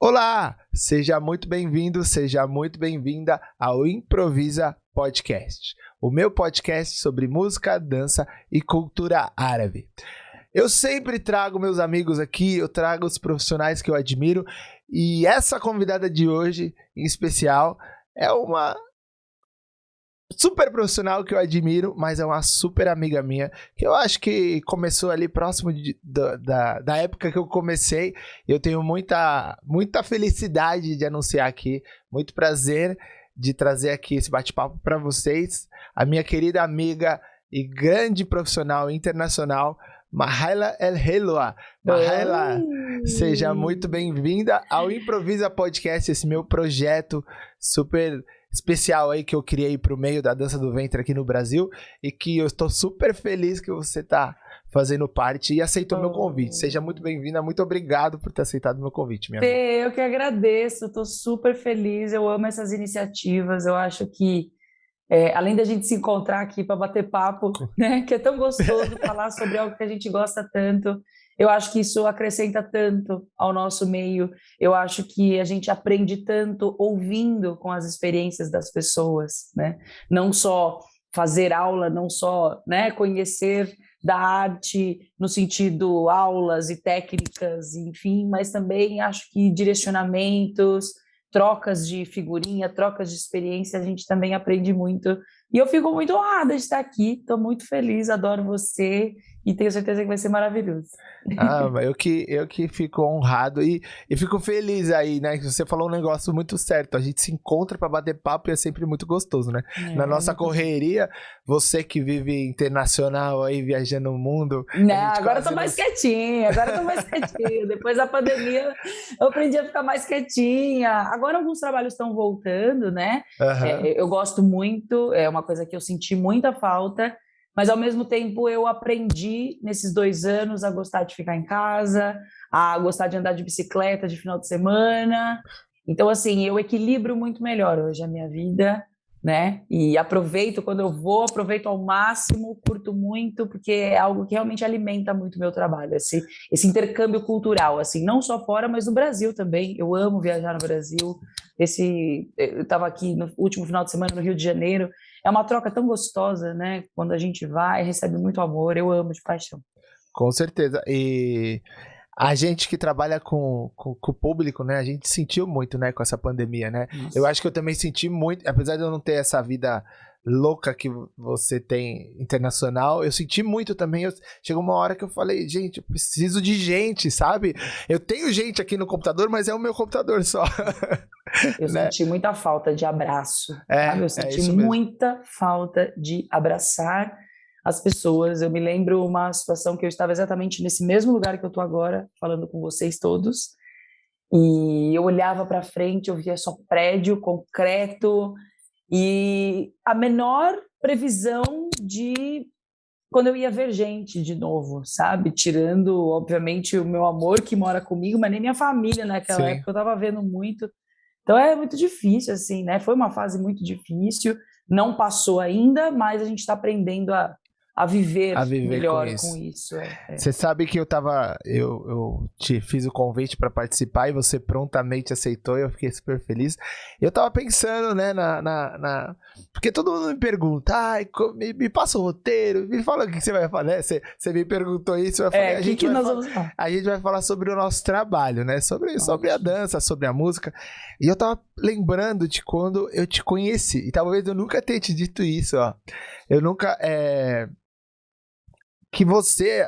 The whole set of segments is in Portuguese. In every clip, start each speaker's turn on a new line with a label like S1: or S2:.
S1: Olá, seja muito bem-vindo, seja muito bem-vinda ao Improvisa Podcast, o meu podcast sobre música, dança e cultura árabe. Eu sempre trago meus amigos aqui, eu trago os profissionais que eu admiro e essa convidada de hoje, em especial, é uma super profissional que eu admiro, mas é uma super amiga minha, que eu acho que começou ali próximo da época que eu comecei. Eu tenho muita felicidade de anunciar aqui, muito prazer de trazer aqui esse bate-papo para vocês, a minha querida amiga e grande profissional internacional, Mahaila El Helwa. Mahaila, seja muito bem-vinda ao Improvisa Podcast, esse meu projeto super especial aí que eu criei pro meio da dança do ventre aqui no Brasil e que eu estou super feliz que você tá fazendo parte e aceitou meu convite. Seja muito bem-vinda, muito obrigado por ter aceitado meu convite, minha amiga.
S2: Eu que agradeço, estou super feliz, eu amo essas iniciativas, eu acho que além da gente se encontrar aqui para bater papo, né, que é tão gostoso falar sobre algo que a gente gosta tanto, eu acho que isso acrescenta tanto ao nosso meio, eu acho que a gente aprende tanto ouvindo com as experiências das pessoas, né, não só fazer aula, não só, né, conhecer da arte no sentido aulas e técnicas, enfim, mas também acho que direcionamentos, trocas de figurinha, trocas de experiência, a gente também aprende muito. E eu fico muito honrada de estar aqui, estou muito feliz, adoro você e tenho certeza que vai ser maravilhoso.
S1: Mas eu que fico honrado e fico feliz aí, né? Que você falou um negócio muito certo. A gente se encontra para bater papo e é sempre muito gostoso, né? Na nossa correria, você que vive internacional aí, viajando o mundo.
S2: Não, agora eu tô mais quietinha, Depois da pandemia, eu aprendi a ficar mais quietinha. Agora alguns trabalhos estão voltando, né?
S1: Uhum.
S2: Eu gosto muito, é uma coisa que eu senti muita falta, mas ao mesmo tempo eu aprendi nesses 2 anos a gostar de ficar em casa, a gostar de andar de bicicleta de final de semana. Então, assim, eu equilibro muito melhor hoje a minha vida, né? E aproveito quando eu vou, aproveito ao máximo, curto muito, porque é algo que realmente alimenta muito o meu trabalho, esse intercâmbio cultural, assim, não só fora, mas no Brasil também. Eu amo viajar no Brasil. Eu estava aqui no último final de semana no Rio de Janeiro. É uma troca tão gostosa, né? Quando a gente vai, recebe muito amor. Eu amo de paixão.
S1: Com certeza. E a gente que trabalha com o público, né? A gente sentiu muito, né? Com essa pandemia, né?
S2: Nossa.
S1: Eu acho que eu também senti muito, apesar de eu não ter essa vida louca que você tem internacional, eu senti muito também. Chegou uma hora que eu falei, gente, eu preciso de gente, sabe? Eu tenho gente aqui no computador, mas é o meu computador só.
S2: Eu
S1: né?
S2: senti muita falta de abraço, sabe? Eu senti muita falta de abraçar as pessoas. Eu me lembro uma situação que eu estava exatamente nesse mesmo lugar que eu estou agora, falando com vocês todos, e eu olhava para frente, eu via só prédio, concreto, e a menor previsão de quando eu ia ver gente de novo, sabe? Tirando, obviamente, o meu amor que mora comigo, mas nem minha família naquela
S1: Sim.
S2: época eu estava vendo muito. Então é muito difícil, assim, né? Foi uma fase muito difícil, não passou ainda, mas a gente está aprendendo a viver melhor com isso.
S1: Você sabe que eu te fiz o convite para participar e você prontamente aceitou e eu fiquei super feliz. Eu tava pensando, né, porque todo mundo me pergunta, me passa o roteiro, me fala o que você vai falar, né? Você me perguntou isso, eu falei, a gente vai falar sobre o nosso trabalho, né? Sobre a dança, sobre a música. E eu tava lembrando de quando eu te conheci, e talvez eu nunca tenha te dito isso, ó. Eu nunca, que você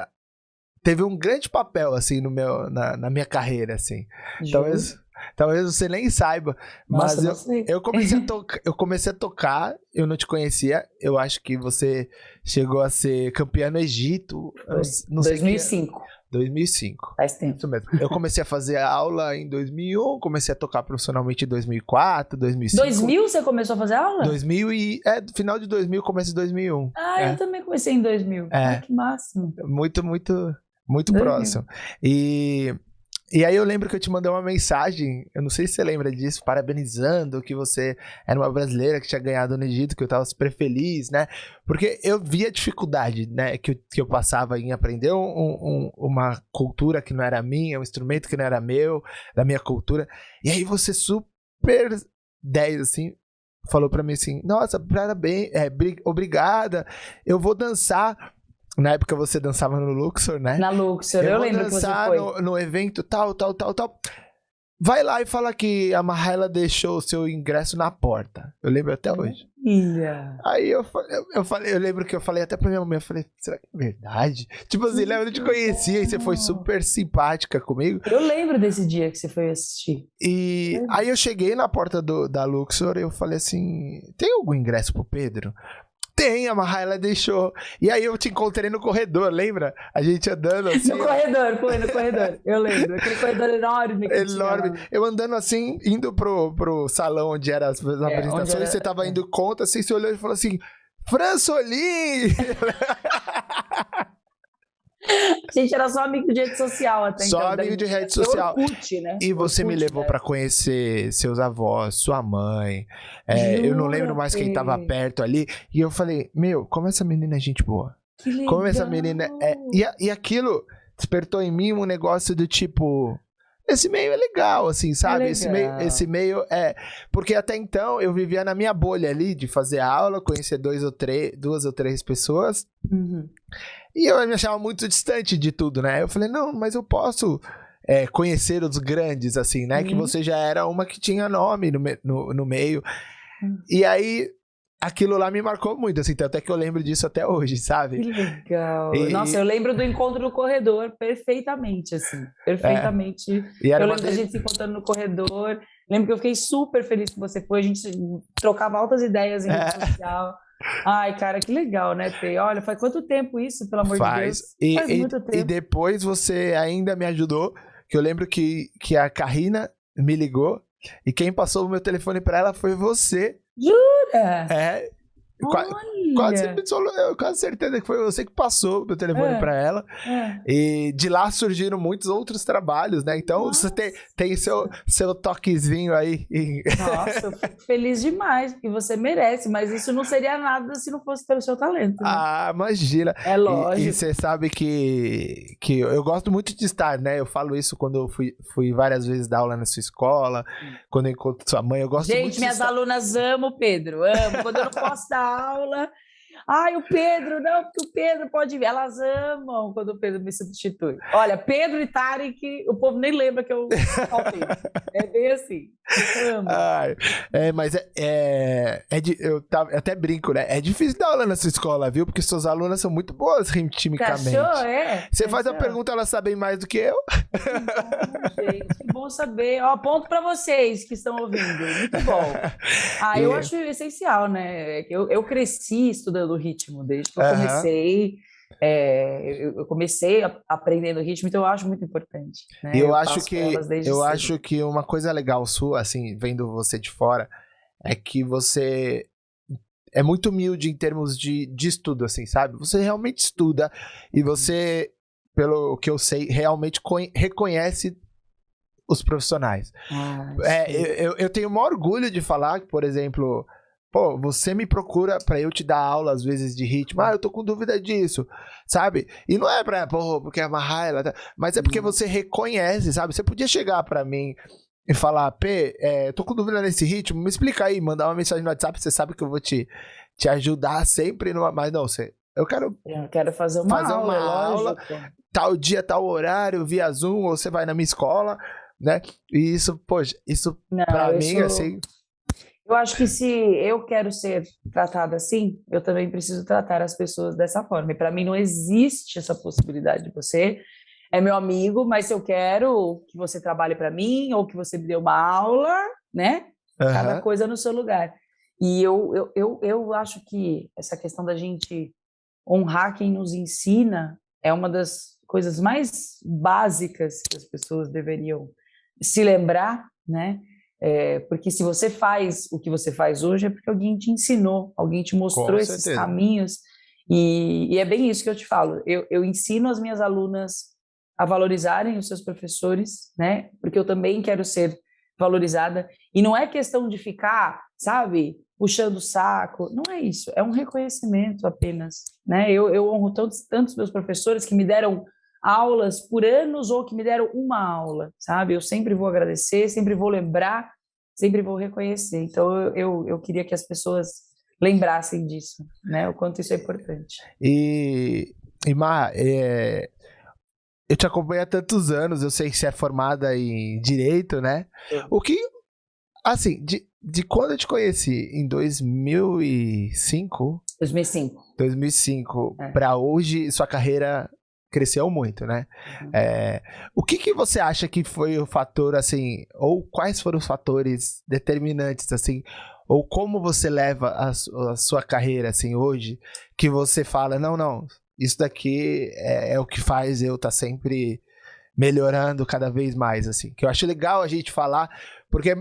S1: teve um grande papel, assim, na minha carreira, assim. Talvez você nem saiba, mas eu comecei a tocar, eu não te conhecia, eu acho que você chegou a ser campeã no Egito.
S2: Não 2005.
S1: 2005.
S2: Faz tempo.
S1: Isso mesmo. Eu comecei a fazer aula em 2001, comecei a tocar profissionalmente em 2004, 2005.
S2: 2000 você começou a fazer aula?
S1: Final de 2000, começo de 2001.
S2: Eu também comecei em 2000. Que máximo.
S1: Muito próximo. E E aí eu lembro que eu te mandei uma mensagem, eu não sei se você lembra disso, parabenizando que você era uma brasileira que tinha ganhado no Egito, que eu tava super feliz, né? Porque eu via a dificuldade, né, que eu passava em aprender uma cultura que não era minha, um instrumento que não era meu, da minha cultura. E aí você super 10, assim, falou pra mim assim, nossa, parabéns, obrigada, eu vou dançar. Na época você dançava no Luxor, né?
S2: Na Luxor, eu lembro que você foi.
S1: No evento tal. Vai lá e fala que a Mahaila deixou o seu ingresso na porta. Eu lembro até hoje. Aí eu lembro que eu falei até pra minha mãe, eu falei, será que é verdade? Tipo assim, lembra, eu te conhecia e você foi super simpática comigo.
S2: Eu lembro desse dia que você foi assistir.
S1: E aí eu cheguei na porta da Luxor e eu falei assim, tem algum ingresso pro Pedro? Tem, a Mahaila deixou. E aí eu te encontrei no corredor, lembra? A gente andando assim.
S2: No corredor. Eu lembro. Aquele corredor enorme que
S1: enorme.
S2: Tinha.
S1: Eu andando assim, indo pro salão onde eram as apresentações, você tava indo conta, assim, você olhou e falou assim, Françolim!
S2: A gente era só amigo de rede social até então.
S1: Só amigo de rede social.
S2: Orkut, né?
S1: E você me levou pra conhecer seus avós, sua mãe. Eu não lembro mais quem tava perto ali. E eu falei, meu, como essa menina é gente boa.
S2: Que legal.
S1: Como essa menina é... E aquilo despertou em mim um negócio do tipo... Esse meio é legal, assim, sabe? Esse meio é... Porque até então eu vivia na minha bolha ali de fazer aula, conhecer duas ou três pessoas.
S2: Uhum.
S1: E eu me achava muito distante de tudo, né? Eu falei, não, mas eu posso conhecer os grandes, assim, né? Que você já era uma que tinha nome no meio. E aí, aquilo lá me marcou muito, assim, até que eu lembro disso até hoje, sabe?
S2: Que legal. Nossa, eu lembro do encontro no corredor perfeitamente, assim. Perfeitamente. Eu lembro da gente se encontrando no corredor. Lembro que eu fiquei super feliz que você foi. A gente trocava altas ideias em rede social. Ai, cara, que legal, né, Pê? Olha, faz quanto tempo isso, pelo amor de Deus? Faz muito tempo.
S1: E depois você ainda me ajudou, que eu lembro que a Karina me ligou e quem passou o meu telefone pra ela foi você.
S2: Jura?
S1: Quase certeza que foi você que passou o meu telefone pra ela. E de lá surgiram muitos outros trabalhos, né? Então você tem seu toquezinho aí.
S2: Nossa, eu fico feliz demais, porque você merece, mas isso não seria nada se não fosse pelo seu talento. Né?
S1: Ah, imagina.
S2: É lógico.
S1: E você sabe que eu gosto muito de estar, né? Eu falo isso quando eu fui várias vezes dar aula na sua escola, quando eu encontro sua mãe, eu gosto muito de
S2: Gente, minhas alunas amam o Pedro, amo. Quando eu não posso dar aula, ai, o Pedro, não, porque o Pedro pode vir. Elas amam quando o Pedro me substitui. Olha, Pedro e Tarek, o povo nem lembra que eu faltei. É bem assim. Eu amo.
S1: Mas eu até brinco, né? É difícil dar aula nessa escola, viu? Porque suas alunas são muito boas ritmicamente.
S2: Cachorro,
S1: Você faz a pergunta, elas sabem mais do que eu.
S2: Que bom, gente, que bom saber. Ó, ponto para vocês que estão ouvindo. Muito bom. Eu acho essencial, né? Eu cresci estudando ritmo desde que eu comecei. Eu comecei aprendendo ritmo, então eu acho muito importante. Né?
S1: Eu acho que uma coisa legal sua, assim, vendo você de fora, é que você é muito humilde em termos de estudo, assim, sabe? Você realmente estuda e você, pelo que eu sei, realmente reconhece os profissionais. Eu tenho o maior orgulho de falar que, por exemplo... Pô, você me procura pra eu te dar aula, às vezes, de ritmo. Eu tô com dúvida disso, sabe? E não é porque é Mahaila, mas é porque você reconhece, sabe? Você podia chegar pra mim e falar, tô com dúvida nesse ritmo, me explica aí, mandar uma mensagem no WhatsApp, você sabe que eu vou te ajudar sempre, mas não, eu quero fazer uma aula, tal dia, tal horário, via Zoom, ou você vai na minha escola, né? E isso, poxa, pra mim, assim...
S2: Eu acho que se eu quero ser tratada assim, eu também preciso tratar as pessoas dessa forma. E para mim não existe essa possibilidade de você é meu amigo, mas se eu quero que você trabalhe para mim ou que você me dê uma aula, né? Cada coisa no seu lugar. E eu acho que essa questão da gente honrar quem nos ensina é uma das coisas mais básicas que as pessoas deveriam se lembrar, né? Porque se você faz o que você faz hoje é porque alguém te ensinou, alguém te mostrou esses caminhos e é bem isso que eu te falo, eu ensino as minhas alunas a valorizarem os seus professores, né? Porque eu também quero ser valorizada. E não é questão de ficar, sabe, puxando o saco. Não é isso. É um reconhecimento apenas, né? Eu honro tantos meus professores que me deram aulas por anos ou que me deram uma aula, sabe? Eu sempre vou agradecer, sempre vou lembrar, sempre vou reconhecer. Então, eu queria que as pessoas lembrassem disso, né? O quanto isso é importante.
S1: E Mar, eu te acompanho há tantos anos, eu sei que você é formada em Direito, né? O que, assim, de quando eu te conheci, em 2005?
S2: 2005.
S1: 2005 para hoje, sua carreira cresceu muito, né? O que você acha que foi o fator, assim, ou quais foram os fatores determinantes, assim, ou como você leva a sua carreira, assim, hoje, que você fala, não, isso daqui é o que faz eu estar sempre melhorando cada vez mais, assim. Que eu acho legal a gente falar, porque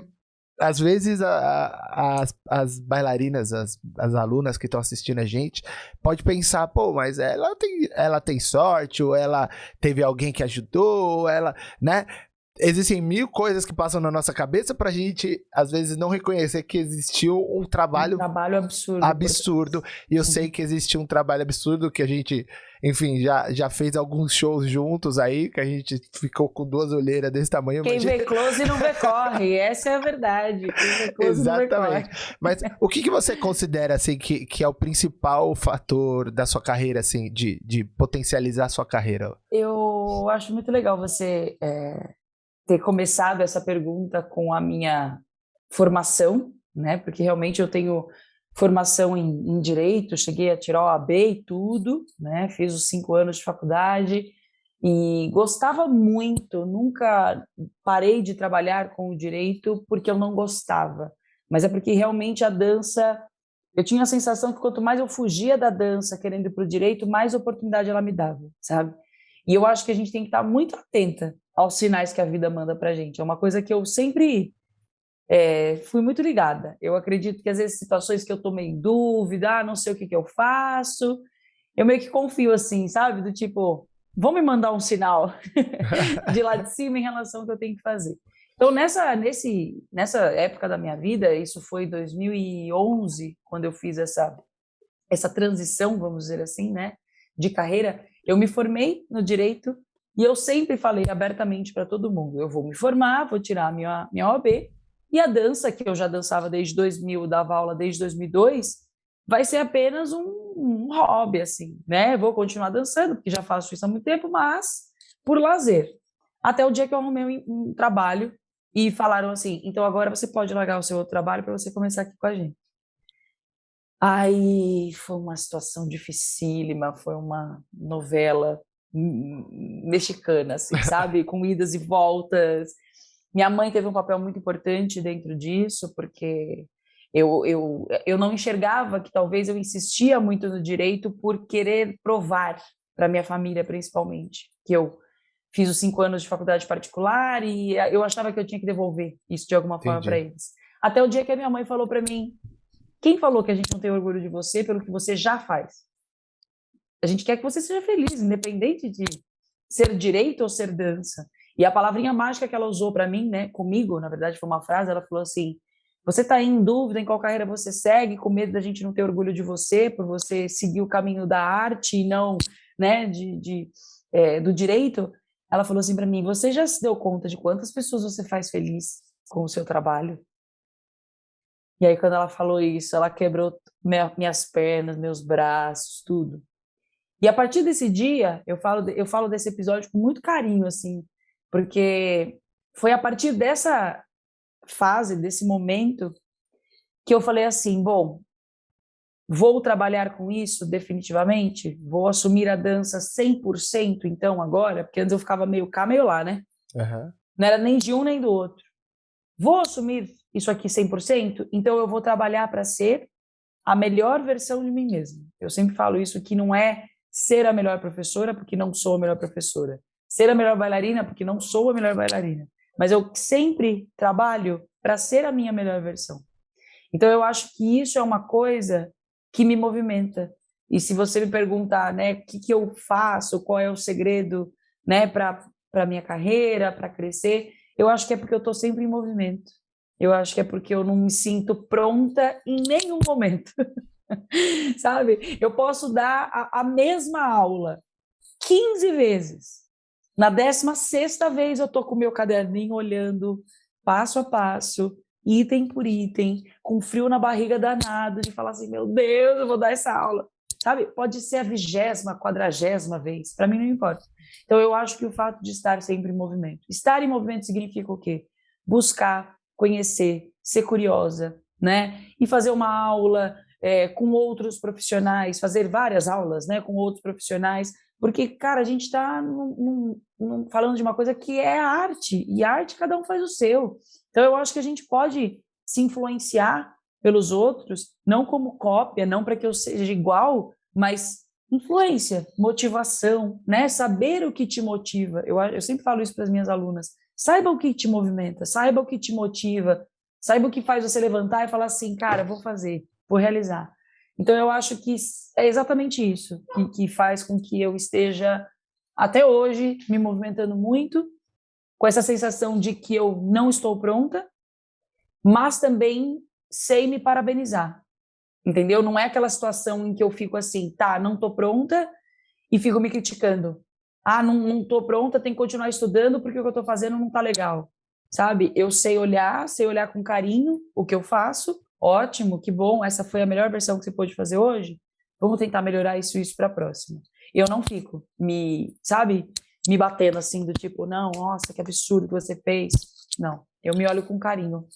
S1: às vezes as bailarinas, as alunas que estão assistindo a gente, pode pensar, pô, mas ela tem sorte, ou ela teve alguém que ajudou, ou ela, né? Existem mil coisas que passam na nossa cabeça pra gente, às vezes, não reconhecer que existiu um trabalho absurdo. E eu sei que existe um trabalho absurdo que a gente, enfim, já fez alguns shows juntos aí, que a gente ficou com duas olheiras desse tamanho.
S2: Quem vê close não vê corre, essa é a verdade. Quem vê close não vê corre.
S1: Mas o que você considera, assim, que é o principal fator da sua carreira, assim, de potencializar a sua carreira?
S2: Eu acho muito legal você ter começado essa pergunta com a minha formação, né? Porque realmente eu tenho formação em Direito, cheguei a tirar o OAB e tudo, né? Fiz os 5 anos de faculdade e gostava muito, nunca parei de trabalhar com o Direito porque eu não gostava, mas é porque realmente a dança, eu tinha a sensação que quanto mais eu fugia da dança querendo ir para o Direito, mais oportunidade ela me dava, sabe? E eu acho que a gente tem que estar muito atenta aos sinais que a vida manda pra gente. É uma coisa que eu sempre fui muito ligada. Eu acredito que às vezes situações que eu tô meio em dúvida, não sei o que eu faço, eu meio que confio assim, sabe? Do tipo, vão me mandar um sinal de lá de cima em relação ao que eu tenho que fazer. Então, nessa época da minha vida, isso foi 2011, quando eu fiz essa transição, vamos dizer assim, né, de carreira, eu me formei no Direito e eu sempre falei abertamente para todo mundo, eu vou me formar, vou tirar a minha OAB, e a dança, que eu já dançava desde 2000, dava aula desde 2002, vai ser apenas um hobby, assim, né? Vou continuar dançando, porque já faço isso há muito tempo, mas por lazer. Até o dia que eu arrumei um trabalho e falaram assim, então agora você pode largar o seu outro trabalho para você começar aqui com a gente. Aí foi uma situação dificílima, foi uma novela mexicana, assim, sabe? Com idas e voltas. Minha mãe teve um papel muito importante dentro disso, porque eu não enxergava que talvez eu insistia muito no direito por querer provar para minha família, principalmente, que eu fiz os 5 anos de faculdade particular e eu achava que eu tinha que devolver isso de alguma forma para eles. Até o dia que a minha mãe falou para mim, quem falou que a gente não tem orgulho de você pelo que você já faz? A gente quer que você seja feliz, independente de ser direito ou ser dança. E a palavrinha mágica que ela usou para mim, né, comigo, na verdade foi uma frase, ela falou assim, você está em dúvida em qual carreira você segue, com medo da gente não ter orgulho de você, por você seguir o caminho da arte e não, né, do direito? Ela falou assim para mim, você já se deu conta de quantas pessoas você faz feliz com o seu trabalho? E aí, quando ela falou isso, ela quebrou minhas pernas, meus braços, tudo. E a partir desse dia, eu falo desse episódio com muito carinho, assim, porque foi a partir dessa fase, desse momento, que eu falei assim, bom, vou trabalhar com isso definitivamente? Vou assumir a dança 100% então agora? Porque antes eu ficava meio cá, meio lá, né?
S1: Uhum.
S2: Não era nem de um nem do outro. Vou assumir isso aqui 100%? Então eu vou trabalhar para ser a melhor versão de mim mesma. Eu sempre falo isso, que não é ser a melhor professora, porque não sou a melhor professora. Ser a melhor bailarina, porque não sou a melhor bailarina. Mas eu sempre trabalho para ser a minha melhor versão. Então eu acho que isso é uma coisa que me movimenta. E se você me perguntar, né, o que eu faço, qual é o segredo, né, para minha carreira, para crescer. Eu acho que é porque eu estou sempre em movimento. Eu acho que é porque eu não me sinto pronta em nenhum momento. Sabe? Eu posso dar a mesma aula 15 vezes. Na 16ª vez eu tô com o meu caderninho olhando passo a passo, item por item, com frio na barriga danado, de falar assim, meu Deus, eu vou dar essa aula. Sabe? Pode ser a 20ª, 40ª vez, para mim não importa. Então eu acho que o fato de estar sempre em movimento. Estar em movimento significa o quê? Buscar, conhecer, ser curiosa, né? E fazer uma aula com outros profissionais, fazer várias aulas, né, com outros profissionais, porque, cara, a gente está falando de uma coisa que é arte, e arte cada um faz o seu. Então, eu acho que a gente pode se influenciar pelos outros, não como cópia, não para que eu seja igual, mas influência, motivação, né? Saber o que te motiva. Eu sempre falo isso para as minhas alunas. Saiba o que te movimenta, saiba o que te motiva, saiba o que faz você levantar e falar assim, cara, vou fazer, vou realizar. Então, eu acho que é exatamente isso que faz com que eu esteja, até hoje, me movimentando muito, com essa sensação de que eu não estou pronta, mas também sei me parabenizar, entendeu? Não é aquela situação em que eu fico assim, tá, não estou pronta e fico me criticando. Ah, não estou pronta, tenho que continuar estudando porque o que eu estou fazendo não está legal, sabe? Eu sei olhar com carinho o que eu faço. Ótimo, que bom, essa foi a melhor versão que você pôde fazer hoje. Vamos tentar melhorar isso para a próxima. Eu não fico me batendo assim do tipo, não, nossa, que absurdo que você fez. Não, eu me olho com carinho.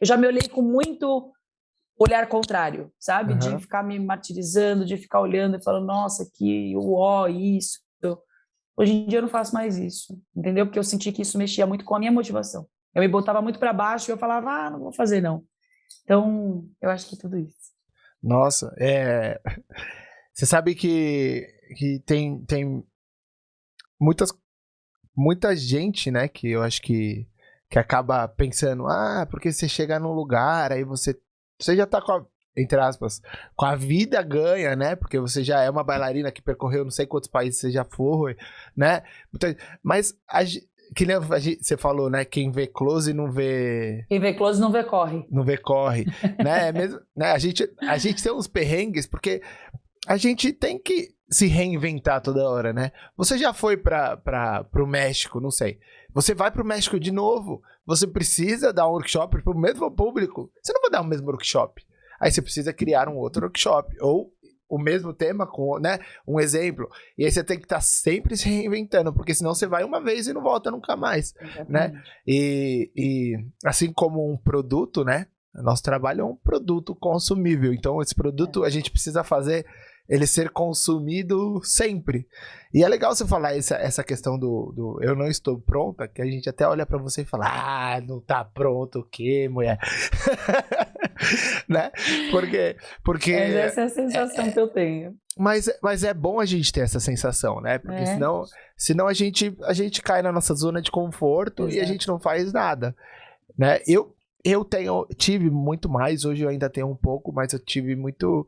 S2: Eu já me olhei com muito olhar contrário, sabe? De ficar me martirizando, de ficar olhando e falando, nossa, que uó, isso. Hoje em dia eu não faço mais isso, entendeu? Porque eu senti que isso mexia muito com a minha motivação. Eu me botava muito para baixo e eu falava, não vou fazer não. Então, eu acho que tudo isso.
S1: Nossa, você sabe que tem muita gente, né, que eu acho que acaba pensando, porque você chega num lugar, aí você já tá com a, entre aspas, com a vida ganha, né, porque você já é uma bailarina que percorreu não sei quantos países você já foi, né, mas que nem você falou, né? Quem vê close não vê...
S2: Quem vê close não vê corre.
S1: Não vê corre, né? Mesmo, né? A gente tem uns perrengues porque a gente tem que se reinventar toda hora, né? Você já foi pro México, não sei. Você vai pro México de novo, você precisa dar um workshop pro mesmo público. Você não vai dar o mesmo workshop. Aí você precisa criar um outro workshop. Ou o mesmo tema com, né, um exemplo. E aí você tem que estar sempre se reinventando, porque senão você vai uma vez e não volta nunca mais, né? E assim como um produto, né? Nosso trabalho é um produto consumível. Então esse produto a gente precisa fazer ele ser consumido sempre. E é legal você falar essa questão do eu não estou pronta, que a gente até olha pra você e fala, não tá pronto o quê, mulher? Né? Porque
S2: essa é a sensação que eu tenho.
S1: Mas é bom a gente ter essa sensação, né? Porque senão a gente cai na nossa zona de conforto. Exato. E a gente não faz nada, né? Eu tive muito mais, hoje eu ainda tenho um pouco, mas eu tive muito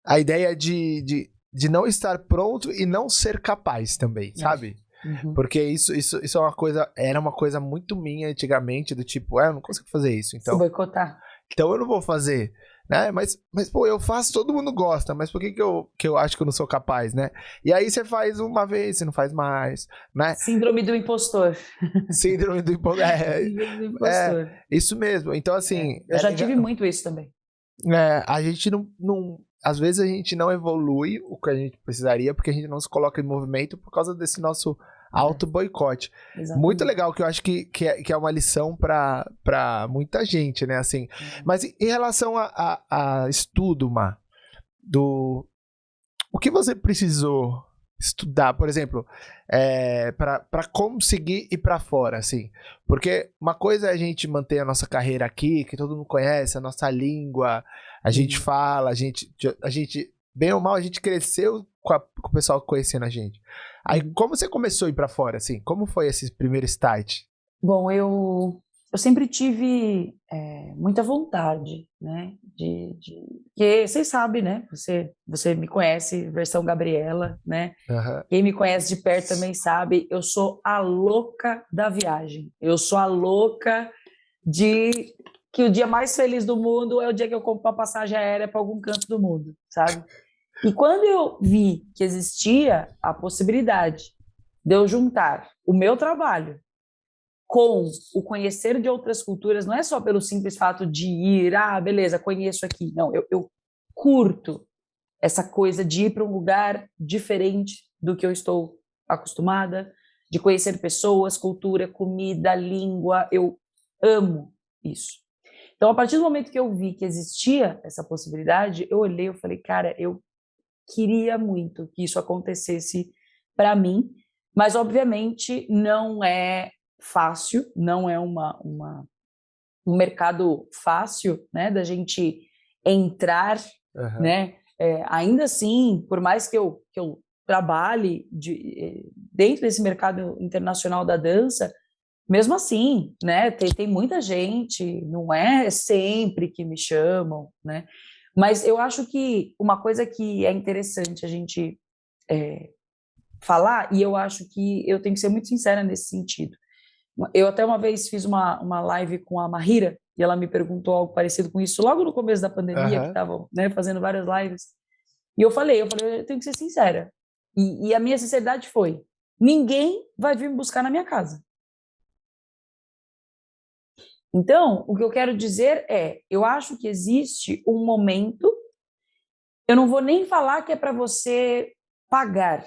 S1: a ideia de não estar pronto e não ser capaz também, sabe? Uhum. Porque isso é uma coisa, era uma coisa muito minha antigamente, do tipo, eu não consigo fazer isso, então...
S2: Se boicotar.
S1: Então eu não vou fazer, né? Mas pô, eu faço, todo mundo gosta, mas por que eu acho que eu não sou capaz, né? E aí você faz uma vez, você não faz mais, né?
S2: Síndrome do impostor.
S1: Síndrome do impostor.
S2: Síndrome do impostor.
S1: Isso mesmo. Então, assim...
S2: Eu já tive muito isso também.
S1: A gente não... Às vezes a gente não evolui o que a gente precisaria, porque a gente não se coloca em movimento por causa desse nosso auto-boicote. Muito legal, que eu acho que é uma lição para muita gente, né? Assim, mas em relação a estudo, Má, o que você precisou estudar, por exemplo, para conseguir ir para fora, assim? Porque uma coisa é a gente manter a nossa carreira aqui, que todo mundo conhece, a nossa língua, a gente fala, a gente, bem ou mal, a gente cresceu com o pessoal conhecendo a gente. Aí, como você começou a ir pra fora, assim? Como foi esse primeiro start?
S2: Bom, eu eu sempre tive muita vontade, né? Porque vocês sabem, né? Você me conhece, versão Gabriela, né?
S1: Aham.
S2: Quem me conhece de perto também sabe, eu sou a louca da viagem. Eu sou a louca de que o dia mais feliz do mundo é o dia que eu compro uma passagem aérea para algum canto do mundo, sabe? E quando eu vi que existia a possibilidade de eu juntar o meu trabalho com o conhecer de outras culturas, não é só pelo simples fato de ir, beleza, conheço aqui. Não, eu curto essa coisa de ir para um lugar diferente do que eu estou acostumada, de conhecer pessoas, cultura, comida, língua. Eu amo isso. Então, a partir do momento que eu vi que existia essa possibilidade, eu olhei e falei, cara, eu queria muito que isso acontecesse para mim, mas obviamente não é fácil, não é um mercado fácil, né, da gente entrar,
S1: Aham.
S2: né? Ainda assim, por mais que eu trabalhe dentro desse mercado internacional da dança, mesmo assim, né, tem muita gente, não é sempre que me chamam, né? Mas eu acho que uma coisa que é interessante a gente falar, e eu acho que eu tenho que ser muito sincera nesse sentido. Eu até uma vez fiz uma live com a Mahira, e ela me perguntou algo parecido com isso, logo no começo da pandemia, que
S1: Aham.
S2: estavam, né, fazendo várias lives. E eu falei, eu tenho que ser sincera. E a minha sinceridade foi, ninguém vai vir me buscar na minha casa. Então, o que eu quero dizer é, eu acho que existe um momento, eu não vou nem falar que é para você pagar,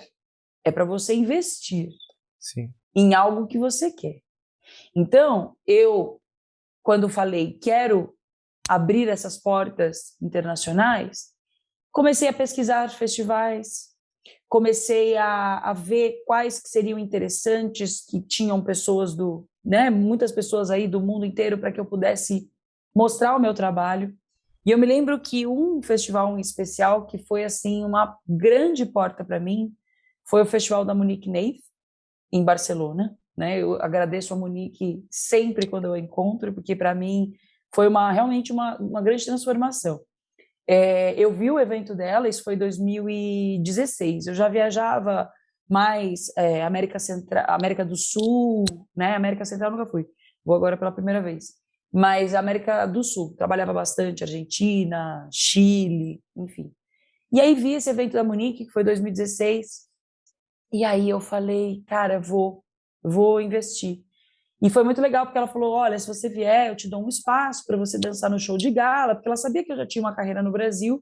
S2: é para você investir
S1: Sim.
S2: em algo que você quer. Então, quando falei quero abrir essas portas internacionais, comecei a pesquisar festivais, comecei a ver quais que seriam interessantes, que tinham pessoas né, muitas pessoas aí do mundo inteiro para que eu pudesse mostrar o meu trabalho. E eu me lembro que um festival em especial que foi assim uma grande porta para mim foi o Festival da Monique Neif, em Barcelona, né? Eu agradeço a Monique sempre quando eu a encontro, porque para mim foi realmente uma grande transformação. Eu vi o evento dela, isso foi em 2016. Eu já viajava mais América Central, América do Sul, né? América Central nunca fui. Vou agora pela primeira vez. Mas América do Sul, trabalhava bastante, Argentina, Chile, enfim. E aí vi esse evento da Monique, que foi 2016, e aí eu falei, cara, vou investir. E foi muito legal, porque ela falou, olha, se você vier, eu te dou um espaço para você dançar no show de gala, porque ela sabia que eu já tinha uma carreira no Brasil.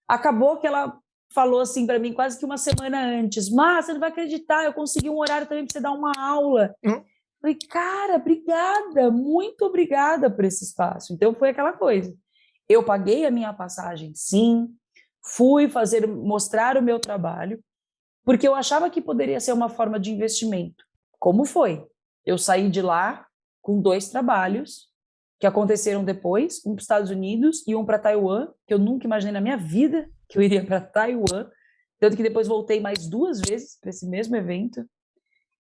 S2: Acabou que ela falou assim para mim quase que uma semana antes, mas você não vai acreditar, eu consegui um horário também para você dar uma aula.
S1: Hum.
S2: Falei, cara, obrigada, muito obrigada por esse espaço. Então foi aquela coisa. Eu paguei a minha passagem, sim, fui mostrar o meu trabalho, porque eu achava que poderia ser uma forma de investimento. Como foi? Eu saí de lá com 2 trabalhos que aconteceram depois, um para os Estados Unidos e um para Taiwan, que eu nunca imaginei na minha vida que eu iria para Taiwan, tanto que depois voltei mais 2 vezes para esse mesmo evento,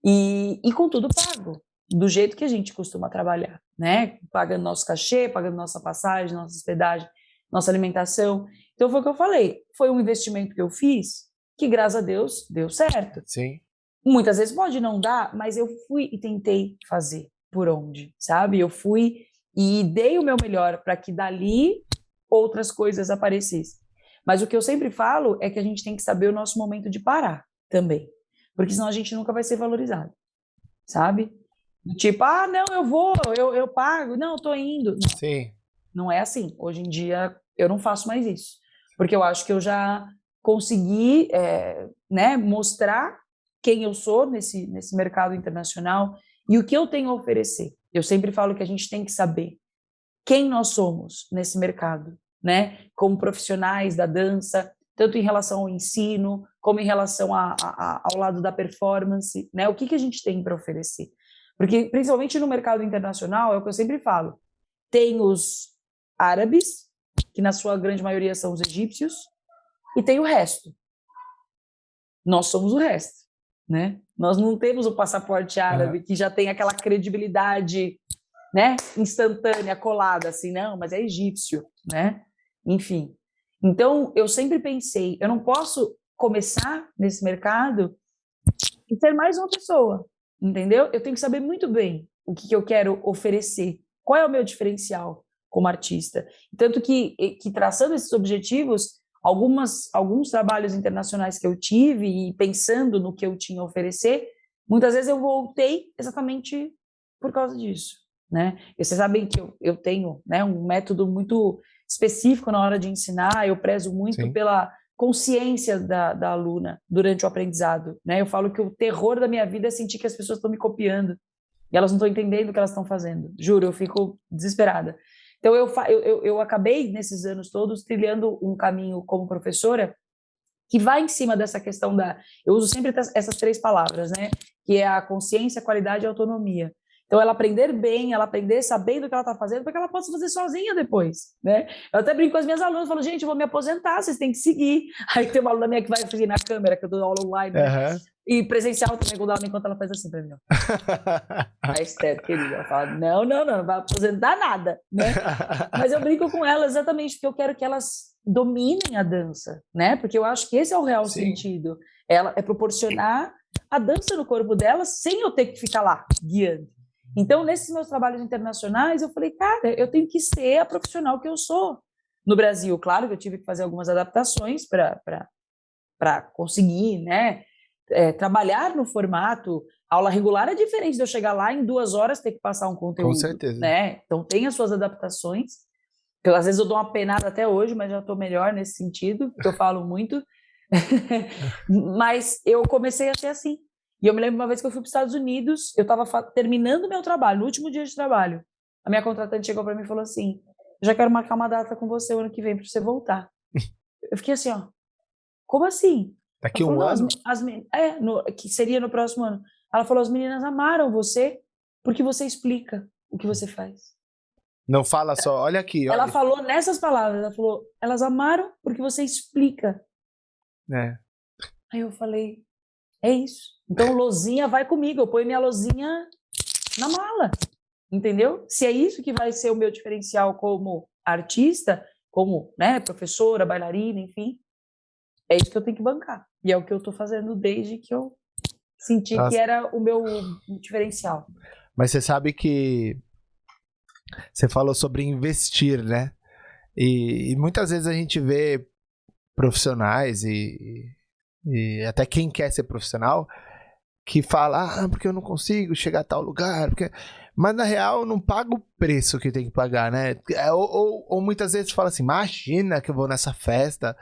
S2: e com tudo pago, do jeito que a gente costuma trabalhar, né? Pagando nosso cachê, pagando nossa passagem, nossa hospedagem, nossa alimentação. Então foi o que eu falei, foi um investimento que eu fiz, que graças a Deus deu certo.
S1: Sim.
S2: Muitas vezes pode não dar, mas eu fui e tentei fazer por onde, sabe? Eu fui e dei o meu melhor para que dali outras coisas aparecessem. Mas o que eu sempre falo é que a gente tem que saber o nosso momento de parar também, porque senão a gente nunca vai ser valorizado, sabe? Tipo, não, eu vou, eu pago, não, eu tô indo. Não,
S1: Sim.
S2: não é assim. Hoje em dia eu não faço mais isso, porque eu acho que eu já consegui, né, mostrar quem eu sou nesse mercado internacional e o que eu tenho a oferecer. Eu sempre falo que a gente tem que saber quem nós somos nesse mercado, né? Como profissionais da dança, tanto em relação ao ensino, como em relação ao lado da performance, né? O que a gente tem para oferecer? Porque, principalmente no mercado internacional, é o que eu sempre falo, tem os árabes, que na sua grande maioria são os egípcios, e tem o resto. Nós somos o resto, né? Nós não temos o passaporte árabe, que já tem aquela credibilidade né, instantânea, colada, assim, não, mas é egípcio, né? Enfim. Então, eu sempre pensei, eu não posso começar nesse mercado e ser mais uma pessoa, entendeu? Eu tenho que saber muito bem o que eu quero oferecer, qual é o meu diferencial como artista. Tanto que traçando esses objetivos, alguns trabalhos internacionais que eu tive e pensando no que eu tinha a oferecer, muitas vezes eu voltei exatamente por causa disso, né? E vocês sabem que eu tenho, né, um método muito específico na hora de ensinar, eu prezo muito
S1: Sim.
S2: pela consciência da aluna durante o aprendizado, né? Eu falo que o terror da minha vida é sentir que as pessoas estão me copiando e elas não estão entendendo o que elas estão fazendo. Juro, eu fico desesperada. Então, eu acabei, nesses anos todos, trilhando um caminho como professora que vai em cima dessa questão eu uso sempre essas 3 palavras, né? Que é a consciência, a qualidade e a autonomia. Então, ela aprender bem, ela aprender sabendo o que ela está fazendo, para que ela possa fazer sozinha depois, né? Eu até brinco com as minhas alunas, falo, gente, eu vou me aposentar, vocês têm que seguir. Aí tem uma aluna minha que vai seguir na câmera, que eu dou aula online, né?
S1: Uhum.
S2: E presencial também, quando ela enquanto ela faz assim pra mim, ó. A Esther, querida, ela fala, não vai aposentar nada, né? Mas eu brinco com ela exatamente porque eu quero que elas dominem a dança, né? Porque eu acho que esse é o real sentido. Ela é proporcionar a dança no corpo delas sem eu ter que ficar lá guiando. Então, nesses meus trabalhos internacionais, eu falei, cara, eu tenho que ser a profissional que eu sou. No Brasil, claro que eu tive que fazer algumas adaptações para conseguir, né? Trabalhar no formato, aula regular é diferente de eu chegar lá em 2 horas ter que passar um conteúdo.
S1: Com certeza.
S2: Né? Então tem as suas adaptações. Eu, às vezes eu dou uma penada até hoje, mas já estou melhor nesse sentido, porque eu falo muito. Mas eu comecei a ser assim. E eu me lembro uma vez que eu fui para os Estados Unidos, eu estava terminando meu trabalho, no último dia de trabalho. A minha contratante chegou para mim e falou assim, eu já quero marcar uma data com você o ano que vem para você voltar. Eu fiquei assim, ó, como assim?
S1: Daqui
S2: falou,
S1: um ano?
S2: Que seria no próximo ano. Ela falou, as meninas amaram você porque você explica o que você faz.
S1: Não fala só, olha aqui.
S2: Ela
S1: olha.
S2: falou nessas palavras, ela falou, elas amaram porque você explica. Aí eu falei, é isso. Então, lozinha vai comigo, eu ponho minha lozinha na mala, entendeu? Se é isso que vai ser o meu diferencial como artista, como, né, professora, bailarina, enfim, é isso que eu tenho que bancar. E é o que eu tô fazendo desde que eu senti que era o meu diferencial.
S1: Mas você sabe que você falou sobre investir, né? E muitas vezes a gente vê profissionais e até quem quer ser profissional que fala, porque eu não consigo chegar a tal lugar, mas na real não paga o preço que tem que pagar, né? Ou muitas vezes fala assim, imagina que eu vou nessa festa,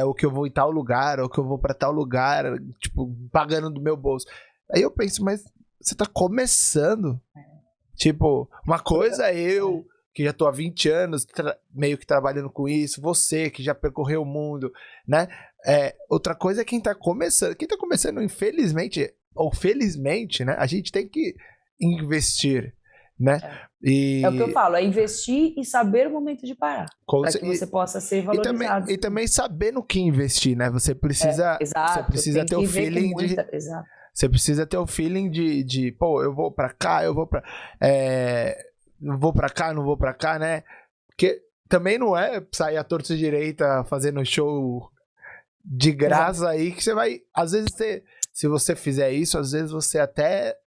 S1: ou que eu vou em tal lugar, ou que eu vou pra tal lugar, tipo, pagando do meu bolso. Aí eu penso, mas você tá começando. Tipo, uma coisa é eu, que já tô há 20 anos meio que trabalhando com isso, você que já percorreu o mundo, né? Outra coisa é quem tá começando. Quem tá começando, infelizmente, ou felizmente, né? A gente tem que investir, né?
S2: É o que eu falo, é investir e saber o momento de parar, para que você possa ser valorizado.
S1: E também saber no que investir, né? Você precisa,
S2: exato,
S1: você precisa ter o feeling
S2: exato.
S1: Você precisa ter o feeling de pô, eu vou pra cá, eu vou pra... não vou pra cá, não vou pra cá, né? Porque também não é sair à torta direita fazendo show de graça aí, que você vai... Às vezes, se você fizer isso, às vezes você até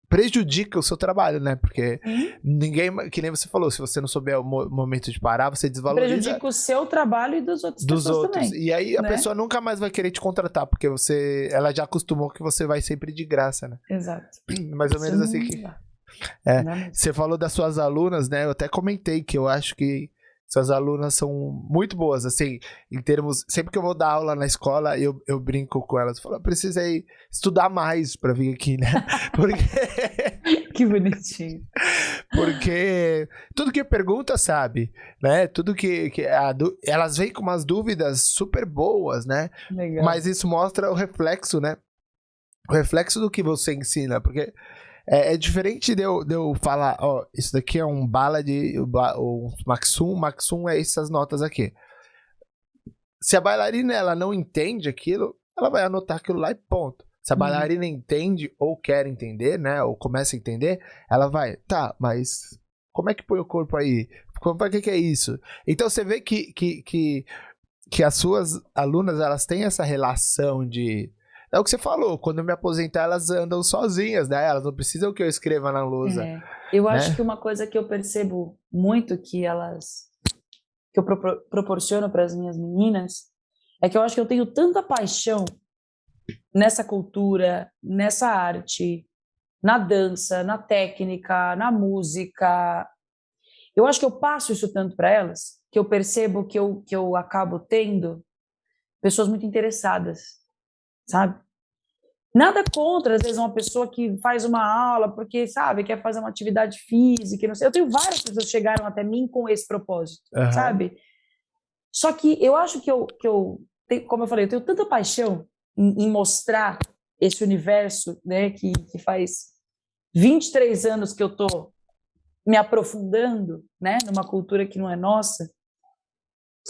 S1: prejudica o seu trabalho, né? Porque ninguém... Que nem você falou, se você não souber o momento de parar, você desvaloriza...
S2: Prejudica o seu trabalho e dos outros também.
S1: E aí a pessoa nunca mais vai querer te contratar, porque ela já acostumou que você vai sempre de graça, né?
S2: Exato.
S1: Mais ou menos assim que... Você falou das suas alunas, né? Eu até comentei que eu acho que suas alunas são muito boas, assim, em termos... Sempre que eu vou dar aula na escola, eu brinco com elas. Eu falo, precisa aí estudar mais pra vir aqui, né? Porque...
S2: Que bonitinho.
S1: Porque tudo que pergunta, sabe, né? Tudo que elas vêm com umas dúvidas super boas, né?
S2: Legal.
S1: Mas isso mostra o reflexo, né? O reflexo do que você ensina, porque é diferente de eu falar, ó, isso daqui é um ballad, um maxum é essas notas aqui. Se a bailarina ela não entende aquilo, ela vai anotar aquilo lá e ponto. Se a bailarina entende ou quer entender, né, ou começa a entender, ela vai, tá, mas como é que põe o corpo aí? Para que é isso? Então você vê que as suas alunas, elas têm essa relação de... É o que você falou, quando eu me aposentar, elas andam sozinhas, né? Elas não precisam que eu escreva na lousa,
S2: Eu
S1: né?
S2: acho que uma coisa que eu percebo muito que eu proporciono para as minhas meninas, é que eu acho que eu tenho tanta paixão nessa cultura, nessa arte, na dança, na técnica, na música. Eu acho que eu passo isso tanto para elas, que eu percebo que eu acabo tendo pessoas muito interessadas, sabe? Nada contra, às vezes, uma pessoa que faz uma aula porque, sabe, quer fazer uma atividade física, não sei. Eu tenho várias pessoas que chegaram até mim com esse propósito, sabe? Só que eu acho que como eu falei, eu tenho tanta paixão em mostrar esse universo, né, que faz 23 anos que eu tô me aprofundando, né, numa cultura que não é nossa,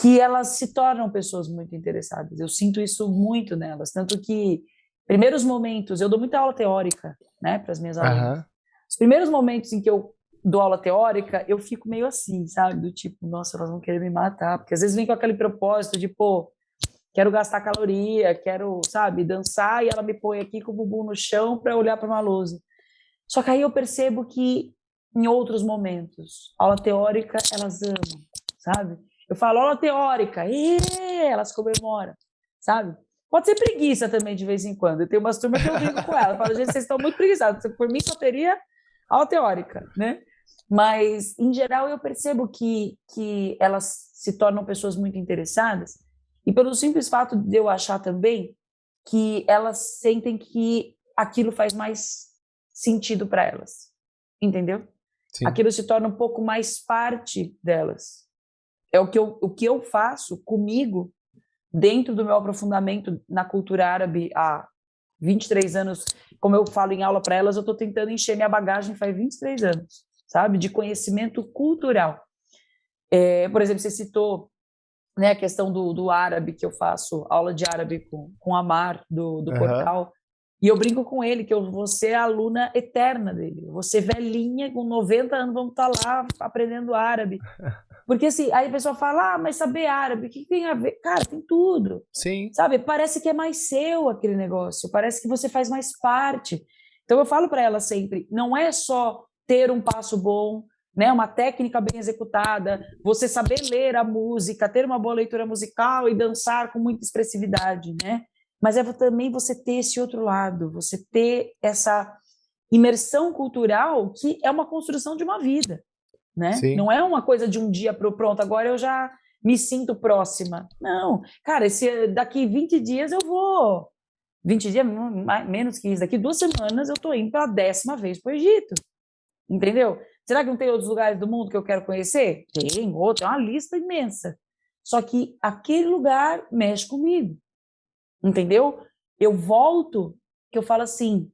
S2: que elas se tornam pessoas muito interessadas. Eu sinto isso muito nelas, tanto que primeiros momentos, eu dou muita aula teórica, né, para as minhas alunas. Os primeiros momentos em que eu dou aula teórica, eu fico meio assim, sabe, do tipo, nossa, elas vão querer me matar, porque às vezes vem com aquele propósito de, pô, quero gastar caloria, quero, sabe, dançar, e ela me põe aqui com o bumbum no chão para olhar para uma lousa. Só que aí eu percebo que em outros momentos, aula teórica, elas amam, sabe? Eu falo aula teórica, elas comemoram, sabe? Pode ser preguiça também de vez em quando. Eu tenho umas turmas que eu brinco com ela. Eu falo, gente, vocês estão muito preguiçados. Por mim só teria aula teórica, né? Mas, em geral, eu percebo que elas se tornam pessoas muito interessadas. E pelo simples fato de eu achar também que elas sentem que aquilo faz mais sentido para elas. Entendeu? Sim. Aquilo se torna um pouco mais parte delas. É o que eu faço comigo dentro do meu aprofundamento na cultura árabe há 23 anos. Como eu falo em aula para elas, eu estou tentando encher minha bagagem faz 23 anos, sabe? De conhecimento cultural. Por exemplo, você citou, né, a questão do árabe, que eu faço aula de árabe com o Amar, do portal. E eu brinco com ele que eu vou ser a aluna eterna dele. Eu vou ser velhinha, com 90 anos, vamos estar lá aprendendo árabe. Porque assim, aí a pessoa fala, mas saber árabe, o que tem a ver? Cara, tem tudo.
S1: Sim.
S2: Sabe? Parece que é mais seu aquele negócio, parece que você faz mais parte. Então eu falo para ela sempre, não é só ter um passo bom, né, uma técnica bem executada, você saber ler a música, ter uma boa leitura musical e dançar com muita expressividade, né? Mas é também você ter esse outro lado, você ter essa imersão cultural que é uma construção de uma vida. Né? Não é uma coisa de um dia para o pronto, agora eu já me sinto próxima. Não, cara, daqui 20 dias eu vou. 20 dias, menos que isso, daqui 2 semanas eu estou indo pela 10ª vez para o Egito. Entendeu? Será que não tem outros lugares do mundo que eu quero conhecer? Tem outro, é uma lista imensa. Só que aquele lugar mexe comigo. Entendeu? Eu volto, que eu falo assim,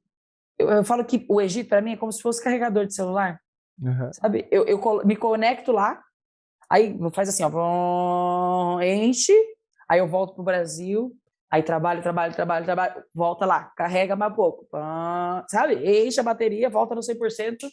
S2: eu falo que o Egito para mim é como se fosse carregador de celular. Sabe? Eu me conecto lá, aí faz assim, ó, enche, aí eu volto pro Brasil, aí trabalho, volta lá, carrega mais pouco, sabe? Enche a bateria, volta no 100%.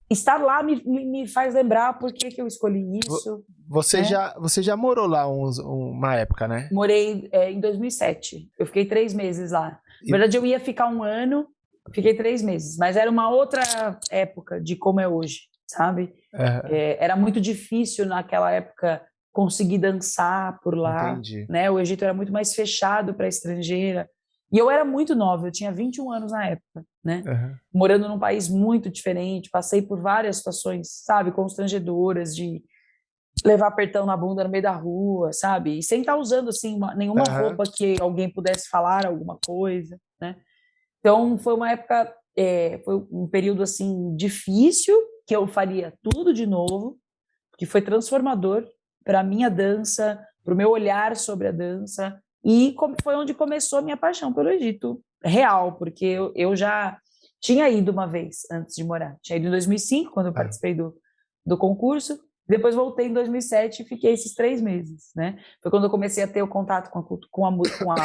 S2: Estar lá me faz lembrar por que eu escolhi isso.
S1: Você, né? Você já morou lá uma época, né?
S2: Morei em 2007, eu fiquei 3 meses lá. Na verdade, eu ia ficar 1 ano, fiquei 3 meses, mas era uma outra época de como é hoje, sabe? Era muito difícil naquela época conseguir dançar por lá.
S1: Entendi.
S2: Né? O Egito era muito mais fechado para estrangeira. E eu era muito nova, eu tinha 21 anos na época, né? Morando num país muito diferente, passei por várias situações, sabe, constrangedoras, de levar apertão na bunda no meio da rua, sabe? E sem estar usando, assim, nenhuma roupa que alguém pudesse falar alguma coisa, né? Então, foi uma época, foi um período, assim, difícil, que eu faria tudo de novo, que foi transformador para a minha dança, para o meu olhar sobre a dança, e foi onde começou a minha paixão pelo Egito real, porque eu já tinha ido uma vez antes de morar. Tinha ido em 2005, quando eu participei do concurso, depois voltei em 2007 e fiquei esses 3 meses, né? Foi quando eu comecei a ter o contato com a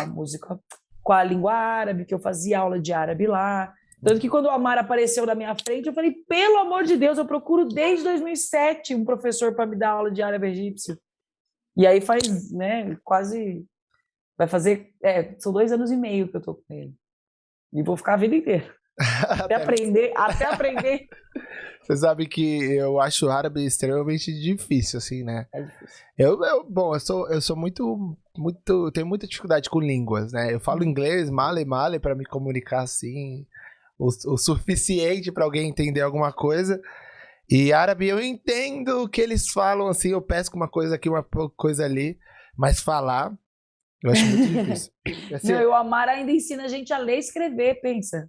S2: música, com a língua árabe, que eu fazia aula de árabe lá, Tanto que quando o Amar apareceu na minha frente, eu falei, pelo amor de Deus, eu procuro desde 2007 um professor para me dar aula de árabe egípcio. E aí faz, né, quase... Vai fazer... são 2 anos e meio que eu tô com ele. E vou ficar a vida inteira. Até aprender.
S1: Você sabe que eu acho o árabe extremamente difícil, assim, né?
S2: É difícil.
S1: Eu sou muito, tenho muita dificuldade com línguas, né? Eu falo inglês, male, para me comunicar, assim, o suficiente para alguém entender alguma coisa. E árabe eu entendo o que eles falam, assim, eu pesco uma coisa aqui, uma coisa ali, mas falar, eu acho muito difícil. Assim,
S2: Não, e o Amar ainda ensina a gente a ler e escrever, pensa.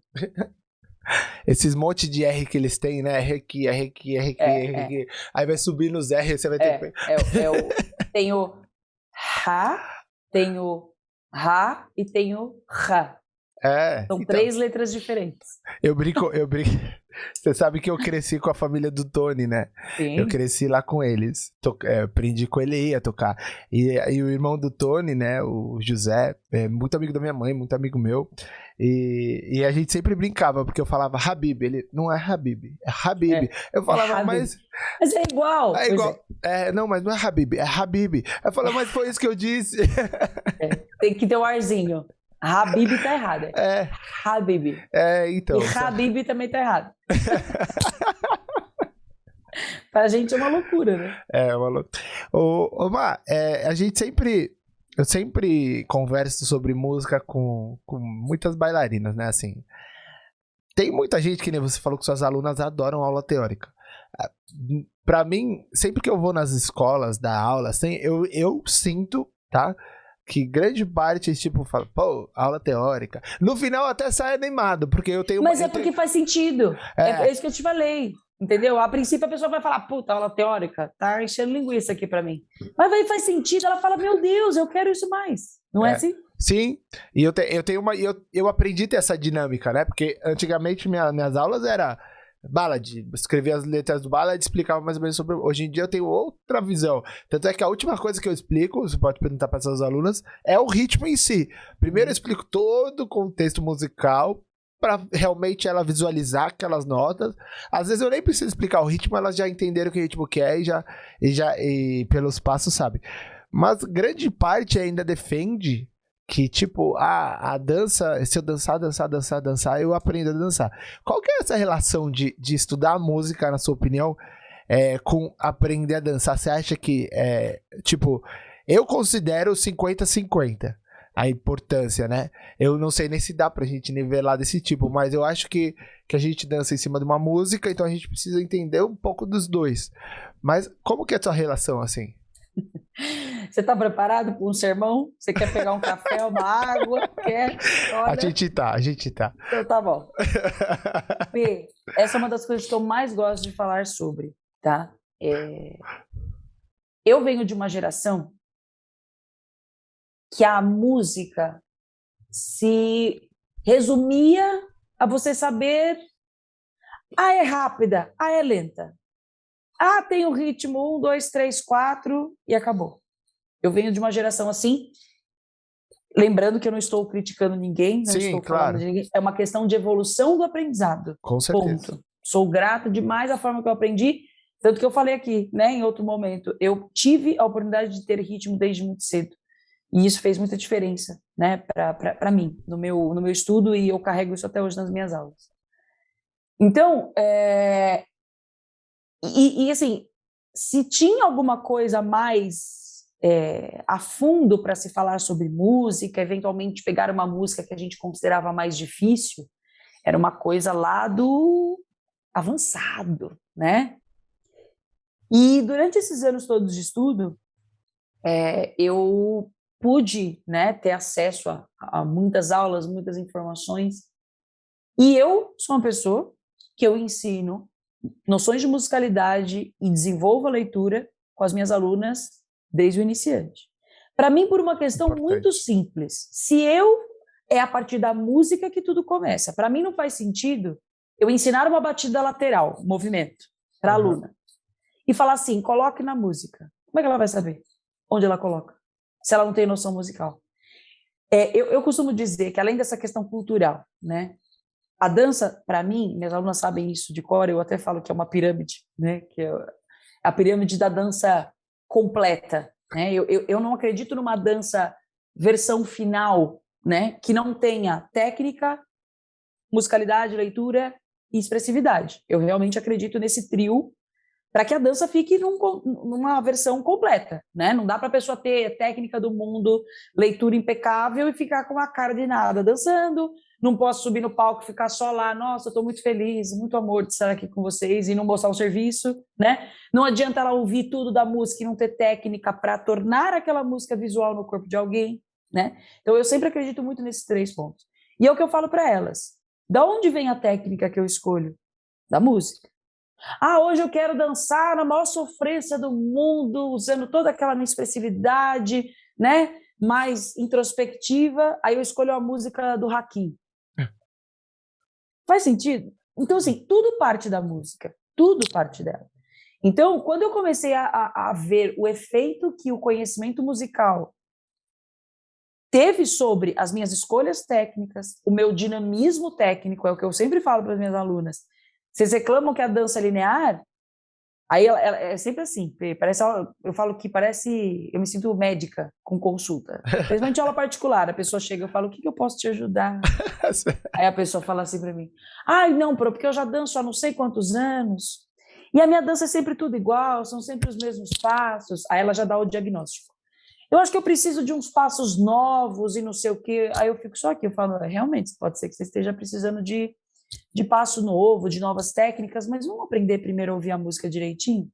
S1: esses monte de R que eles têm, né? R aqui, R aqui, R aqui, R aqui. Aí vai subir nos R, você vai ter que...
S2: Tem o Ra, tem o Ra e tem o Ra. São então, 3 letras diferentes.
S1: Eu brinco. Você sabe que eu cresci com a família do Tony, né?
S2: Sim.
S1: Eu cresci lá com eles. Aprendi com ele a tocar. E o irmão do Tony, né? O José, é muito amigo da minha mãe, muito amigo meu. E a gente sempre brincava, porque eu falava Habib. Ele, não é Habib, é Habib. Eu falava, mas
S2: é igual.
S1: É igual. Não, mas não é Habib, é Habib. Eu falava, mas foi isso que eu disse.
S2: Tem que ter um arzinho. Habib tá errado. Habib.
S1: Então.
S2: E Habib também tá errado. Pra gente é uma loucura, né?
S1: É uma loucura. Má, eu sempre converso sobre música com muitas bailarinas, né? Assim, tem muita gente que nem você falou que suas alunas adoram aula teórica. Pra mim, sempre que eu vou nas escolas dar aula, assim, eu sinto, tá? Que grande parte, tipo, fala, pô, aula teórica. No final até sai animado, porque eu tenho...
S2: Mas porque faz sentido. É isso que eu te falei, entendeu? A princípio a pessoa vai falar, puta, aula teórica, tá enchendo linguiça aqui pra mim. Mas aí faz sentido, ela fala, meu Deus, eu quero isso mais. Não é assim?
S1: Sim, e eu aprendi a ter essa dinâmica, né? Porque antigamente minhas aulas era... Ballad, escrevia as letras do Ballad e explicava mais ou menos sobre... Hoje em dia eu tenho outra visão. Tanto é que a última coisa que eu explico, você pode perguntar para suas alunas, é o ritmo em si. Primeiro eu explico todo o contexto musical para realmente ela visualizar aquelas notas. Às vezes eu nem preciso explicar o ritmo, elas já entenderam que ritmo que é e pelos passos sabe. Mas grande parte ainda defende que, tipo, a dança, se eu dançar, eu aprendo a dançar. Qual que é essa relação de estudar música, na sua opinião, com aprender a dançar? Você acha que, tipo, eu considero 50-50 a importância, né? Eu não sei nem se dá pra gente nivelar desse tipo, mas eu acho que a gente dança em cima de uma música, então a gente precisa entender um pouco dos dois. Mas como que é a sua relação, assim?
S2: Você tá preparado para um sermão? Você quer pegar um café, uma água? Quer? Olha...
S1: A gente tá.
S2: Então tá bom. Fê, essa é uma das coisas que eu mais gosto de falar sobre, tá? Eu venho de uma geração que a música se resumia a você saber é rápida, é lenta. Tem o ritmo 1, 2, 3, 4 e acabou. Eu venho de uma geração assim, lembrando que eu não estou criticando ninguém, não estou falando de ninguém, é uma questão de evolução do aprendizado.
S1: Com certeza.
S2: Ponto. Sou grata demais à forma que eu aprendi, tanto que eu falei aqui, né, em outro momento, eu tive a oportunidade de ter ritmo desde muito cedo, e isso fez muita diferença, né, para mim, no meu estudo, e eu carrego isso até hoje nas minhas aulas. Então, assim, se tinha alguma coisa mais a fundo para se falar sobre música, eventualmente pegar uma música que a gente considerava mais difícil, era uma coisa lá do avançado, né? E durante esses anos todos de estudo, eu pude, né, ter acesso a muitas aulas, muitas informações, e eu sou uma pessoa que eu ensino noções de musicalidade e desenvolvo a leitura com as minhas alunas desde o iniciante. Para mim, por uma questão muito simples, se é a partir da música que tudo começa. Para mim não faz sentido eu ensinar uma batida lateral, movimento, para a aluna, e falar assim, coloque na música. Como é que ela vai saber onde ela coloca, se ela não tem noção musical? Eu costumo dizer que, além dessa questão cultural, né, A dança, para mim, minhas alunas sabem isso de cor, eu até falo que é uma pirâmide, né? Que é a pirâmide da dança completa, né? Eu não acredito numa dança versão final, né? Que não tenha técnica, musicalidade, leitura e expressividade. Eu realmente acredito nesse trio para que a dança fique numa versão completa, né? Não dá para a pessoa ter técnica do mundo, leitura impecável e ficar com a cara de nada dançando. Não posso subir no palco e ficar só lá, nossa, estou muito feliz, muito amor de estar aqui com vocês e não mostrar o serviço, né? Não adianta ela ouvir tudo da música e não ter técnica para tornar aquela música visual no corpo de alguém, né? Então eu sempre acredito muito nesses 3 pontos. E é o que eu falo para elas. Da onde vem a técnica que eu escolho? Da música. Ah, hoje eu quero dançar na maior sofrência do mundo, usando toda aquela minha expressividade, né? Mais introspectiva. Aí eu escolho a música do Hakim. Faz sentido? Então, assim, tudo parte da música. Tudo parte dela. Então, quando eu comecei a ver o efeito que o conhecimento musical teve sobre as minhas escolhas técnicas, o meu dinamismo técnico, é o que eu sempre falo para as minhas alunas. Vocês reclamam que a dança é linear? Aí ela é sempre assim, parece, eu falo que parece, eu me sinto médica com consulta. Principalmente aula particular, a pessoa chega, eu falo, o que eu posso te ajudar? Aí a pessoa fala assim para mim, ai não, porque eu já danço há não sei quantos anos, e a minha dança é sempre tudo igual, são sempre os mesmos passos. Aí ela já dá o diagnóstico. Eu acho que eu preciso de uns passos novos e não sei o quê. Aí eu fico só aqui, eu falo, realmente, pode ser que você esteja precisando de passo novo, de novas técnicas, mas vamos aprender primeiro a ouvir a música direitinho?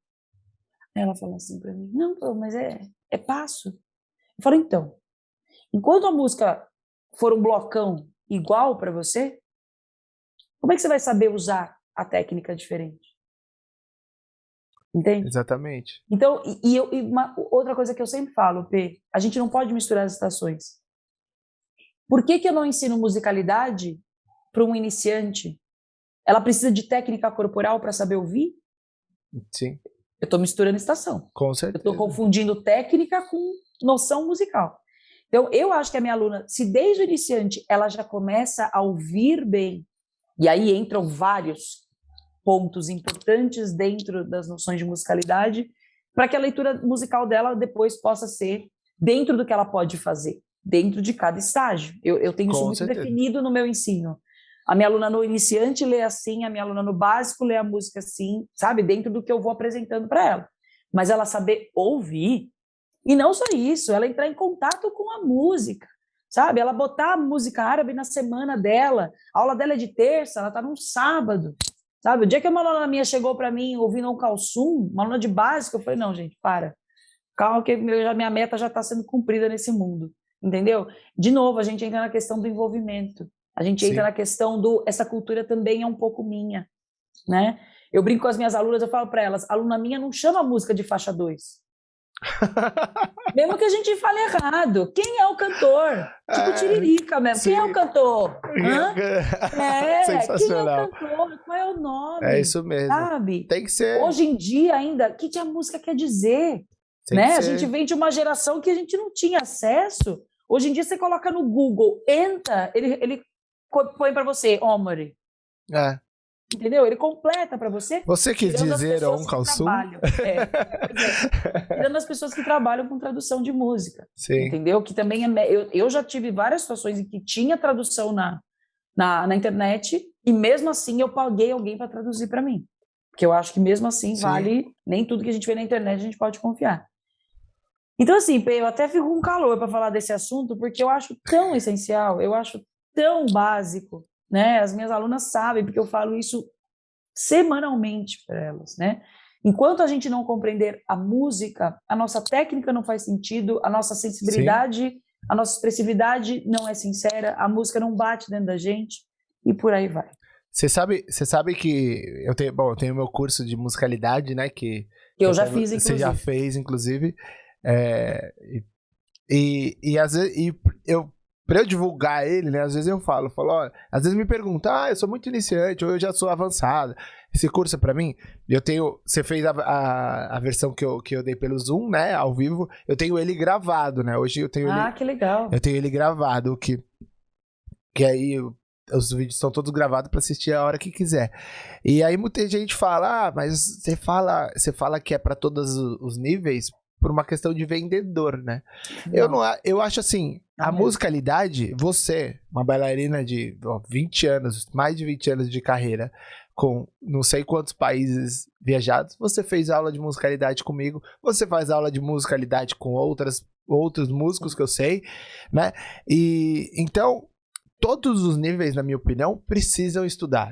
S2: Aí ela fala assim para mim, não, mas é passo. Eu falo, então, enquanto a música for um blocão igual para você, como é que você vai saber usar a técnica diferente? Entende?
S1: Exatamente.
S2: Então, outra coisa que eu sempre falo, P, a gente não pode misturar as estações. Por que eu não ensino musicalidade para um iniciante? Ela precisa de técnica corporal para saber ouvir?
S1: Sim.
S2: Eu estou misturando estação.
S1: Com certeza.
S2: Eu estou confundindo técnica com noção musical. Então, eu acho que a minha aluna, se desde o iniciante ela já começa a ouvir bem, e aí entram vários pontos importantes dentro das noções de musicalidade, para que a leitura musical dela depois possa ser dentro do que ela pode fazer, dentro de cada estágio. Eu tenho isso muito definido no meu ensino. A minha aluna no iniciante lê assim, a minha aluna no básico lê a música assim, sabe? Dentro do que eu vou apresentando para ela. Mas ela saber ouvir, e não só isso, ela entrar em contato com a música, sabe? Ela botar a música árabe na semana dela, a aula dela é de terça, ela está num sábado, sabe? O dia que uma aluna minha chegou para mim ouvindo um calçum, uma aluna de básico, eu falei, não, gente, calma que minha meta já está sendo cumprida nesse mundo, entendeu? De novo, a gente entra na questão do envolvimento, a gente entra na questão essa cultura também é um pouco minha, né? Eu brinco com as minhas alunas, eu falo para elas, aluna minha não chama a música de faixa 2. Mesmo que a gente fale errado, quem é o cantor? Tipo Tiririca mesmo, quem é o cantor?
S1: Sensacional.
S2: Quem é o cantor? Qual é o nome?
S1: É isso mesmo.
S2: Sabe?
S1: Tem que ser.
S2: Hoje em dia ainda, o que a música quer dizer? Né? A gente vem de uma geração que a gente não tinha acesso. Hoje em dia você coloca no Google, entra, ele põe para você, Omori. Entendeu? Ele completa para você.
S1: Você quis dizer um calçum?
S2: Tirando as pessoas que trabalham com tradução de música.
S1: Sim.
S2: Entendeu? Que também eu já tive várias situações em que tinha tradução na internet e mesmo assim eu paguei alguém para traduzir para mim. Porque eu acho que mesmo assim vale, nem tudo que a gente vê na internet a gente pode confiar. Então assim, eu até fico com calor para falar desse assunto porque eu acho tão essencial, eu acho tão básico. Né? As minhas alunas sabem, porque eu falo isso semanalmente para elas, né? Enquanto a gente não compreender a música, a nossa técnica não faz sentido, a nossa sensibilidade, a nossa expressividade não é sincera, a música não bate dentro da gente e por aí vai.
S1: Você sabe que eu tenho meu curso de musicalidade, né? Que
S2: eu já fiz, inclusive.
S1: Você já fez, inclusive. E às vezes pra eu divulgar ele, né, às vezes eu falo, ó, às vezes me perguntam, eu sou muito iniciante, ou eu já sou avançado, esse curso é pra mim, você fez a versão que eu dei pelo Zoom, né, ao vivo, eu tenho ele gravado, né, hoje eu tenho ele...
S2: que legal.
S1: Eu tenho ele gravado, que aí os vídeos estão todos gravados para assistir a hora que quiser. E aí muita gente fala, mas você fala que é para todos os níveis por uma questão de vendedor, né? Eu acho assim, a musicalidade, você, uma bailarina de 20 anos, mais de 20 anos de carreira, com não sei quantos países viajados, você fez aula de musicalidade comigo, você faz aula de musicalidade com outros músicos que eu sei, né? E então todos os níveis, na minha opinião, precisam estudar.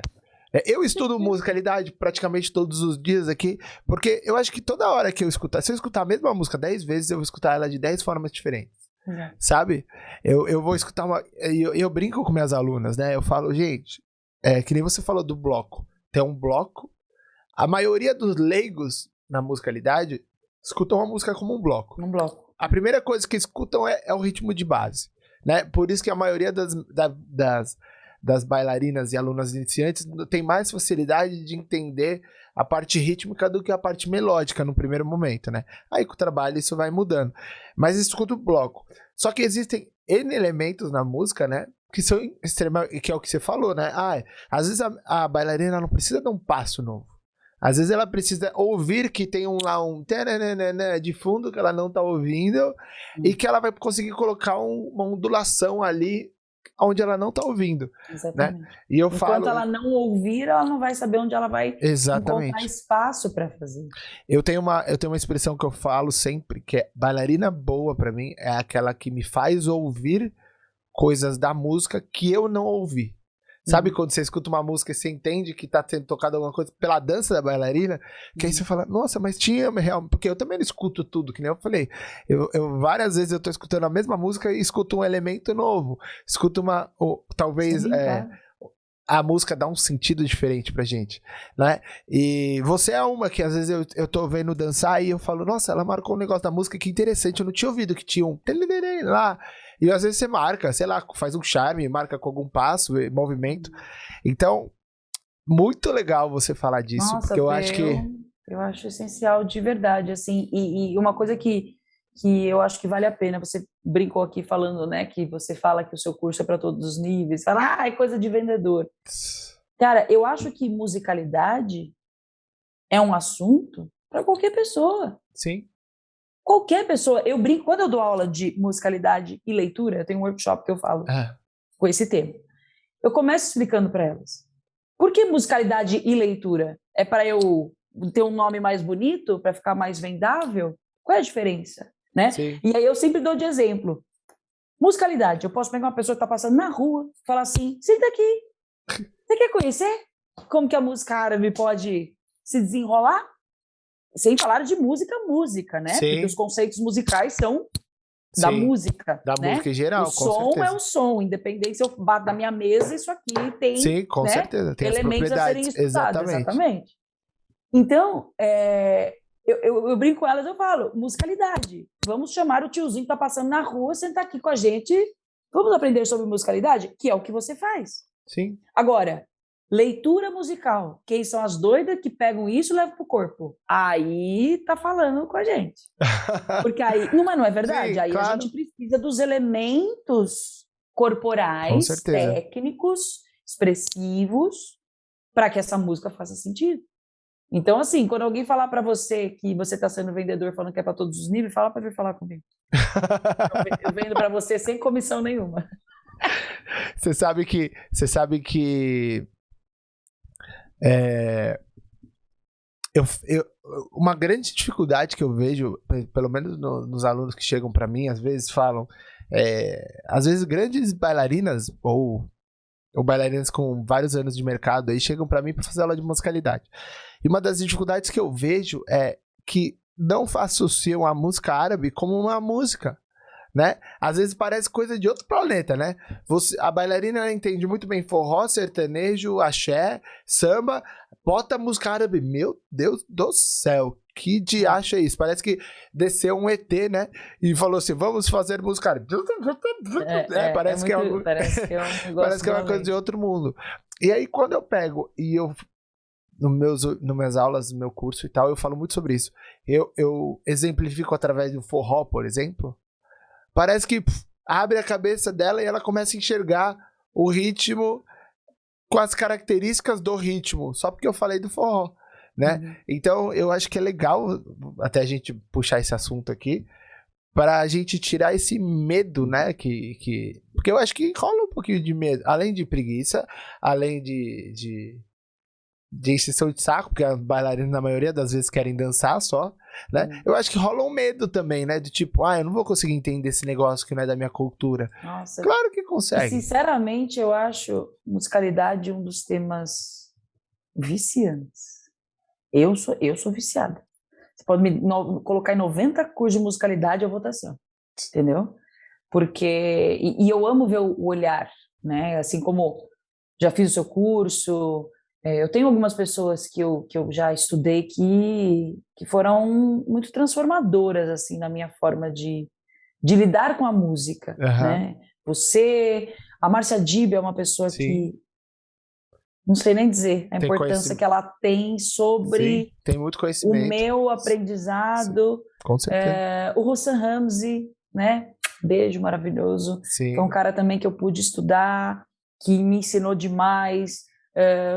S1: Eu estudo musicalidade praticamente todos os dias aqui, porque eu acho que toda hora que se eu escutar a mesma música 10 vezes, eu vou escutar ela de 10 formas diferentes. Sabe? Eu vou escutar eu brinco com minhas alunas, né? Eu falo, gente, que nem você falou do bloco. Tem um bloco. A maioria dos leigos na musicalidade escutam a música como um bloco.
S2: Um bloco.
S1: A primeira coisa que escutam é o ritmo de base, né? Por isso que a maioria das bailarinas e alunas iniciantes tem mais facilidade de entender a parte rítmica do que a parte melódica no primeiro momento, né? Aí com o trabalho isso vai mudando. Mas escuta o bloco. Só que existem N elementos na música, né? Que são que é o que você falou, né? Às vezes a bailarina não precisa de um passo novo. Às vezes ela precisa ouvir que tem um de fundo que ela não tá ouvindo e que ela vai conseguir colocar uma ondulação ali onde ela não tá ouvindo.
S2: Exatamente.
S1: Né? E eu
S2: Enquanto ela não ouvir, ela não vai saber onde ela vai encontrar espaço para fazer.
S1: Eu tenho uma expressão que eu falo sempre, que é bailarina boa para mim é aquela que me faz ouvir coisas da música que eu não ouvi. Sabe quando você escuta uma música e você entende que tá sendo tocado alguma coisa pela dança da bailarina? Que aí você fala, nossa, mas tinha realmente... Porque eu também não escuto tudo, que nem eu falei. Eu várias vezes eu tô escutando a mesma música e escuto um elemento novo. Escuto talvez...
S2: Sim, claro.
S1: A música dá um sentido diferente pra gente, né? E você é uma que às vezes eu tô vendo dançar e eu falo, nossa, ela marcou um negócio da música que interessante, eu não tinha ouvido que tinha um lá. E às vezes você marca, sei lá, faz um charme, marca com algum passo, movimento. Então, muito legal você falar disso,
S2: nossa,
S1: porque eu acho que...
S2: Eu acho essencial de verdade, assim, e uma coisa que eu acho que vale a pena, você brincou aqui falando, né, que você fala que o seu curso é para todos os níveis, fala, é coisa de vendedor. Cara, eu acho que musicalidade é um assunto para qualquer pessoa.
S1: Sim.
S2: Qualquer pessoa. Eu brinco, quando eu dou aula de musicalidade e leitura, eu tenho um workshop que eu falo com esse tema. Eu começo explicando para elas. Por que musicalidade e leitura? É para eu ter um nome mais bonito, para ficar mais vendável? Qual é a diferença? Né? E aí eu sempre dou de exemplo. Musicalidade. Eu posso pegar uma pessoa que está passando na rua e falar assim, senta aqui. Você quer conhecer como que a música árabe pode se desenrolar? Sem falar de música, né?
S1: Sim.
S2: Porque os conceitos musicais são da música.
S1: Da
S2: né?
S1: música em geral,
S2: o som
S1: certeza.
S2: É o som, independente se eu bato na minha mesa, isso aqui tem,
S1: sim, com certeza. Tem
S2: elementos a serem estudados.
S1: Exatamente.
S2: Então, eu brinco com elas, eu falo, musicalidade. Vamos chamar o tiozinho que está passando na rua, sentar aqui com a gente, vamos aprender sobre musicalidade, que é o que você faz.
S1: Sim.
S2: Agora, leitura musical. Quem são as doidas que pegam isso e levam pro corpo? Aí tá falando com a gente. Porque aí... Não é verdade? Sim, aí claro. A gente precisa dos elementos corporais, técnicos, expressivos, para que essa música faça sentido. Então, assim, quando alguém falar para você que você tá sendo vendedor falando que é para todos os níveis, fala para vir falar comigo. Eu vendo para você sem comissão nenhuma.
S1: Você sabe que uma grande dificuldade que eu vejo, pelo menos nos alunos que chegam para mim, às vezes falam, às vezes grandes bailarinas ou bailarinas com vários anos de mercado aí chegam para mim para fazer aula de musicalidade. E uma das dificuldades que eu vejo é que não associam a música árabe como uma música. Né? Às vezes parece coisa de outro planeta, né? A bailarina entende muito bem forró, sertanejo, axé, samba, bota música árabe. Meu Deus do céu, que diacho é isso? Parece que desceu um ET, né? E falou assim, vamos fazer música árabe. Parece que é uma coisa de outro mundo. E aí quando eu pego e eu nas minhas aulas, no meu curso e tal, eu falo muito sobre isso. Eu exemplifico através do forró, por exemplo. Parece que abre a cabeça dela e ela começa a enxergar o ritmo com as características do ritmo, só porque eu falei do forró, né? Então, eu acho que é legal até a gente puxar esse assunto aqui, para a gente tirar esse medo, né? Porque eu acho que rola um pouquinho de medo, além de preguiça, além de extensão de saco, porque as bailarinas na maioria das vezes querem dançar só, né? Eu acho que rola um medo também, né? De tipo, eu não vou conseguir entender esse negócio que não é da minha cultura.
S2: Nossa.
S1: Claro que
S2: E,
S1: consegue.
S2: sinceramente, eu acho musicalidade um dos temas viciantes. Eu sou viciada. Você pode me colocar em 90 cursos de musicalidade, eu vou estar assim, ó, entendeu? Porque e eu amo ver o olhar, né? Assim como já fiz o seu curso, eu tenho algumas pessoas que eu já estudei que foram muito transformadoras assim na minha forma de lidar com a música, né? A Márcia Dib é uma pessoa que não sei nem dizer a importância que ela tem sobre
S1: tem muito
S2: o
S1: conhecimento.
S2: meu aprendizado.
S1: Com certeza.
S2: O Rossan Ramsey, né? Beijo maravilhoso.
S1: Sim.
S2: Foi um cara também que eu pude estudar, que me ensinou demais.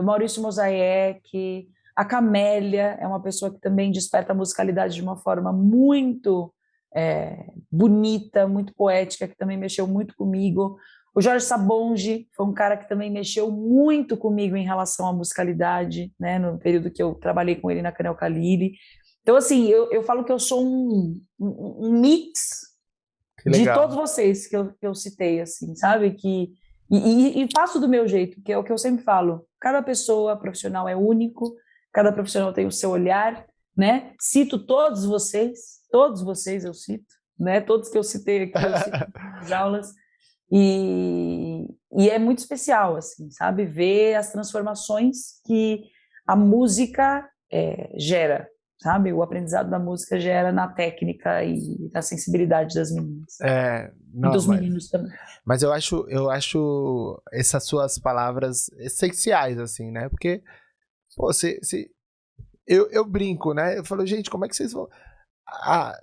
S2: Maurício Mosaic, a Camélia é uma pessoa que também desperta a musicalidade de uma forma muito bonita, muito poética, que também mexeu muito comigo. O Jorge Sabonge foi um cara que também mexeu muito comigo em relação à musicalidade, né, no período que eu trabalhei com ele na Canel Calili. Então, assim, eu falo que eu sou um mix de todos vocês que eu citei, assim, sabe? E faço do meu jeito, que é o que eu sempre falo. Cada pessoa profissional é único, cada profissional tem o seu olhar, né? Cito todos vocês eu cito, né? Todos que eu citei aqui, eu cito nas aulas. E é muito especial, assim, sabe? Ver as transformações que a música gera, sabe? O aprendizado da música gera na técnica e na sensibilidade das meninas.
S1: Não,
S2: e dos meninos também.
S1: Mas eu acho essas suas palavras essenciais, assim, né? Porque, pô, eu brinco, né? Eu falo, gente, como é que vocês vão...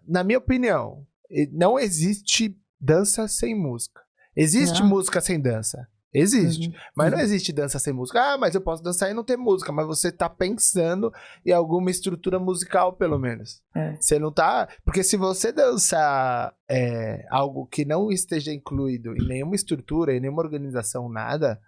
S1: na minha opinião, não existe dança sem música. Existe música sem dança. Existe. Mas não existe dança sem música. Mas eu posso dançar e não ter música. Mas você tá pensando em alguma estrutura musical, pelo menos. Você não tá... Porque se você dançar algo que não esteja incluído em nenhuma estrutura, em nenhuma organização, nada,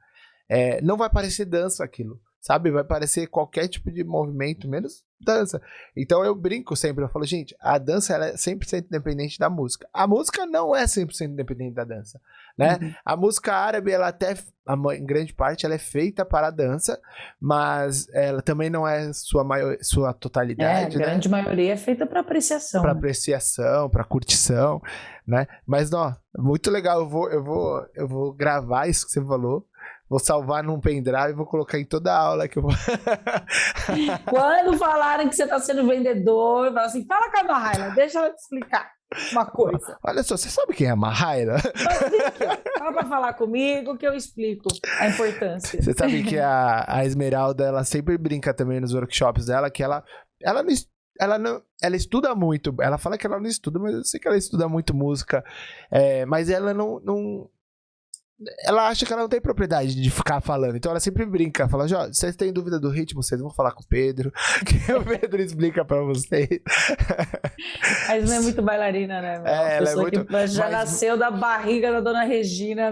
S1: não vai parecer dança aquilo. Sabe? Vai parecer qualquer tipo de movimento, menos dança. Então eu brinco sempre, eu falo, gente, a dança ela é 100% independente da música. A música não é 100% independente da dança, né? A música árabe, ela até, em grande parte, ela é feita para a dança, mas ela também não é sua totalidade,
S2: a grande maioria é feita para apreciação.
S1: Para apreciação, para curtição, né? Mas, muito legal, eu vou gravar isso que você falou. Vou salvar num pendrive e vou colocar em toda a aula que eu vou...
S2: Quando falarem que você está sendo vendedor, fala assim, fala com a Mahaila, deixa ela te explicar uma coisa.
S1: Olha só, você sabe quem é a Mahaila?
S2: Fala para falar comigo que eu explico a importância.
S1: Você sabe que a Esmeralda, ela sempre brinca também nos workshops dela, que ela estuda muito. Ela fala que ela não estuda, mas eu sei que ela estuda muito música. Mas ela não ela acha que ela não tem propriedade de ficar falando. Então ela sempre brinca, fala, Jó, vocês têm dúvida do ritmo, vocês vão falar com o Pedro, que o Pedro explica pra vocês.
S2: Mas não é muito bailarina, né?
S1: Ela é muito...
S2: que já nasceu da barriga da dona Regina,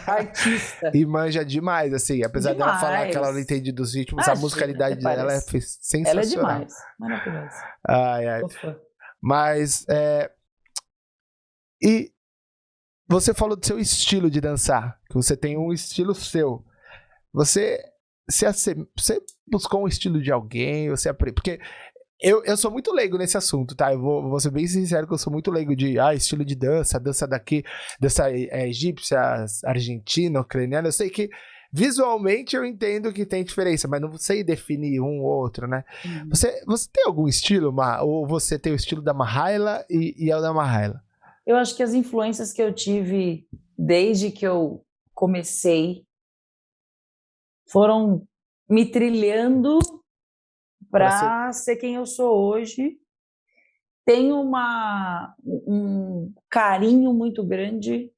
S2: artista.
S1: E manja demais, assim, apesar dela falar que ela não entende dos ritmos, a musicalidade dela é sensacional.
S2: Ela é demais, maravilhosa.
S1: Ai. Mas, e você falou do seu estilo de dançar, que você tem um estilo seu. Você buscou um estilo de alguém? Porque eu sou muito leigo nesse assunto, tá? Eu vou ser bem sincero que eu sou muito leigo de estilo de dança daqui, dança egípcia, argentina, ucraniana. Eu sei que visualmente eu entendo que tem diferença, mas não sei definir um ou outro, né? Você tem algum estilo, ou você tem o estilo da Mahaila e é o da Mahaila?
S2: Eu acho que as influências que eu tive desde que eu comecei foram me trilhando para ser quem eu sou hoje. Tenho um carinho muito grande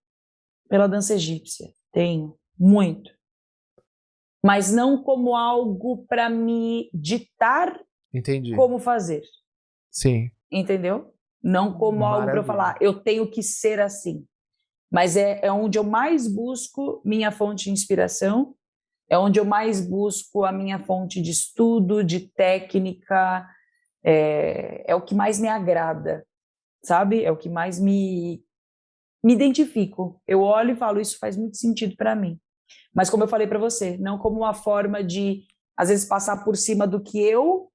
S2: pela dança egípcia. Tenho, muito. mas não como algo para me ditar
S1: Entendi.
S2: como fazer.
S1: Sim.
S2: Entendeu? Não como algo para eu falar, eu tenho que ser assim. Mas é onde eu mais busco minha fonte de inspiração, é onde eu mais busco a minha fonte de estudo, de técnica, é o que mais me agrada, sabe? É o que mais me identifico. Eu olho e falo, isso faz muito sentido para mim. Mas como eu falei para você, não como uma forma de, às vezes, passar por cima do que eu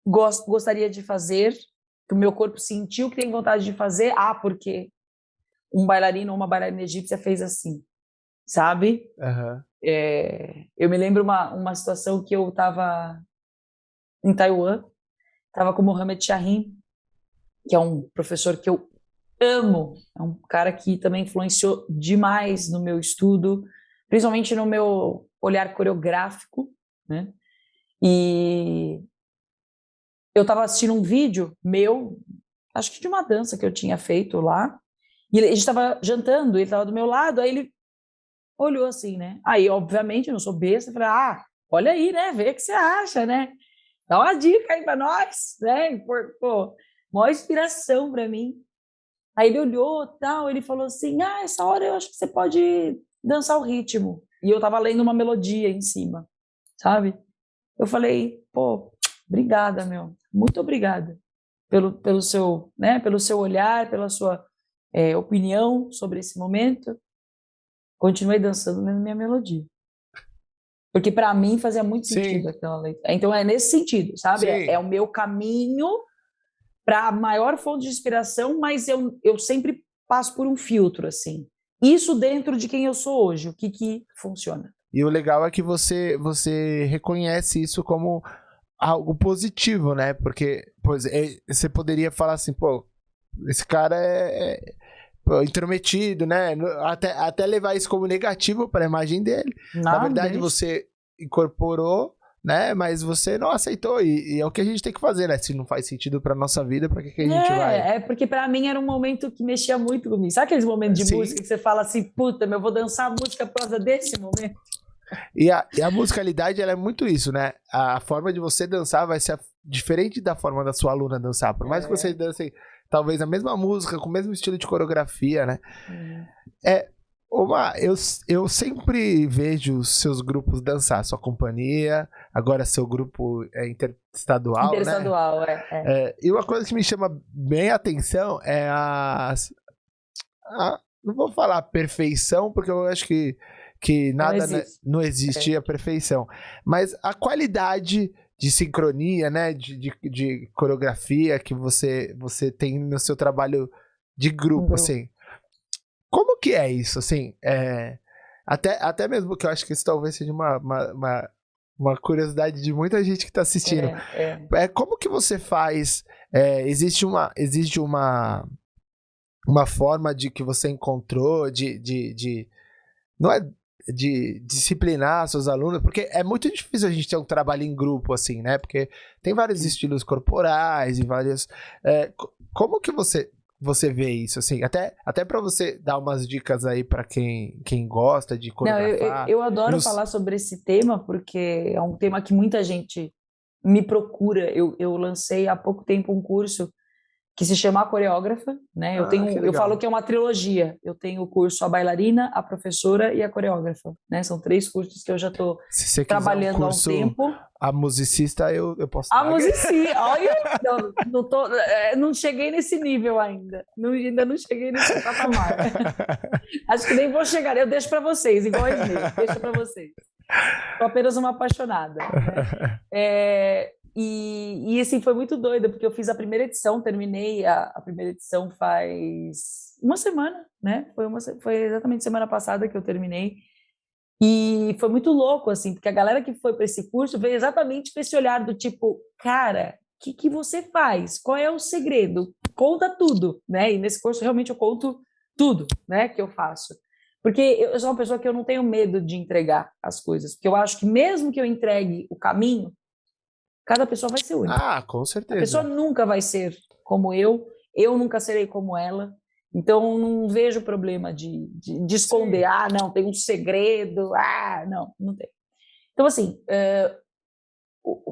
S2: gostaria de fazer, que o meu corpo sentiu que tem vontade de fazer, porque um bailarino ou uma bailarina egípcia fez assim, sabe?
S1: Uhum.
S2: Eu me lembro uma situação que eu estava em Taiwan, estava com o Mohamed Shahin, que é um professor que eu amo, é um cara que também influenciou demais no meu estudo, principalmente no meu olhar coreográfico, né? E eu estava assistindo um vídeo meu, acho que de uma dança que eu tinha feito lá, e a gente estava jantando, ele estava do meu lado, aí ele olhou assim, né? Aí, obviamente, eu não sou besta, eu falei, olha aí, né? Vê o que você acha, né? Dá uma dica aí para nós, né? Pô, maior inspiração para mim. Aí ele olhou, tal, ele falou assim, essa hora eu acho que você pode dançar o ritmo. E eu tava lendo uma melodia em cima, sabe? Eu falei, pô, obrigada, meu. Muito obrigada pelo seu, né, pelo seu olhar, pela sua opinião sobre esse momento. Continuei dançando na minha melodia. Porque para mim fazia muito sentido aquela letra. Então é nesse sentido, sabe? É o meu caminho para a maior fonte de inspiração, mas eu sempre passo por um filtro, assim. Isso dentro de quem eu sou hoje, o que funciona.
S1: E o legal é que você reconhece isso como algo positivo, né? Porque você poderia falar assim, pô, esse cara pô, intrometido, né? Até levar isso como negativo para a imagem dele. Na verdade, você incorporou, né? Mas você não aceitou e é o que a gente tem que fazer, né? Se não faz sentido para nossa vida, para que a gente vai?
S2: É porque para mim era um momento que mexia muito comigo. Sabe aqueles momentos de música que você fala assim, puta, eu vou dançar a música por causa desse momento?
S1: E a musicalidade, ela é muito isso, né? A forma de você dançar vai ser diferente da forma da sua aluna dançar. Por mais que vocês dancem talvez a mesma música, com o mesmo estilo de coreografia, né? Eu sempre vejo seus grupos dançar, sua companhia, agora seu grupo é interestadual,
S2: Interestadual,
S1: né? E uma coisa que me chama bem a atenção é não vou falar perfeição, porque eu acho que nada não existe a perfeição, mas a qualidade de sincronia, né, de coreografia que você tem no seu trabalho de grupo, assim. Como que é isso, assim? Até mesmo que eu acho que isso talvez seja uma curiosidade de muita gente que está assistindo. Como que você faz? Existe uma forma de que você encontrou não é de disciplinar seus alunos, porque é muito difícil a gente ter um trabalho em grupo, assim, né? Porque tem vários estilos corporais e vários... como que você vê isso, assim? Até para você dar umas dicas aí para quem gosta de coreografar.
S2: Eu adoro falar sobre esse tema, porque é um tema que muita gente me procura. Eu lancei há pouco tempo um curso que se chama A Coreógrafa, né? Eu falo que é uma trilogia. Eu tenho o curso A Bailarina, a Professora e a Coreógrafa, né? São 3 cursos que eu já estou trabalhando há um tempo.
S1: A musicista eu posso
S2: dar. A musicista, olha, não cheguei nesse nível ainda. Ainda não cheguei nesse patamar. Acho que nem vou chegar. Eu deixo para vocês, igual a Isnei, deixo para vocês. Sou apenas uma apaixonada, né? E assim, foi muito doido, porque eu fiz a primeira edição, terminei a primeira edição faz uma semana, né? Foi exatamente semana passada que eu terminei. E foi muito louco, assim, porque a galera que foi para esse curso veio exatamente com esse olhar do tipo, cara, o que você faz? Qual é o segredo? Conta tudo, né? E nesse curso realmente eu conto tudo, né, que eu faço. Porque eu sou uma pessoa que eu não tenho medo de entregar as coisas, porque eu acho que mesmo que eu entregue o caminho, cada pessoa vai ser única.
S1: Com certeza.
S2: A pessoa nunca vai ser como eu nunca serei como ela. Então, não vejo problema de esconder. Não, tem um segredo. Não tem. Então, assim,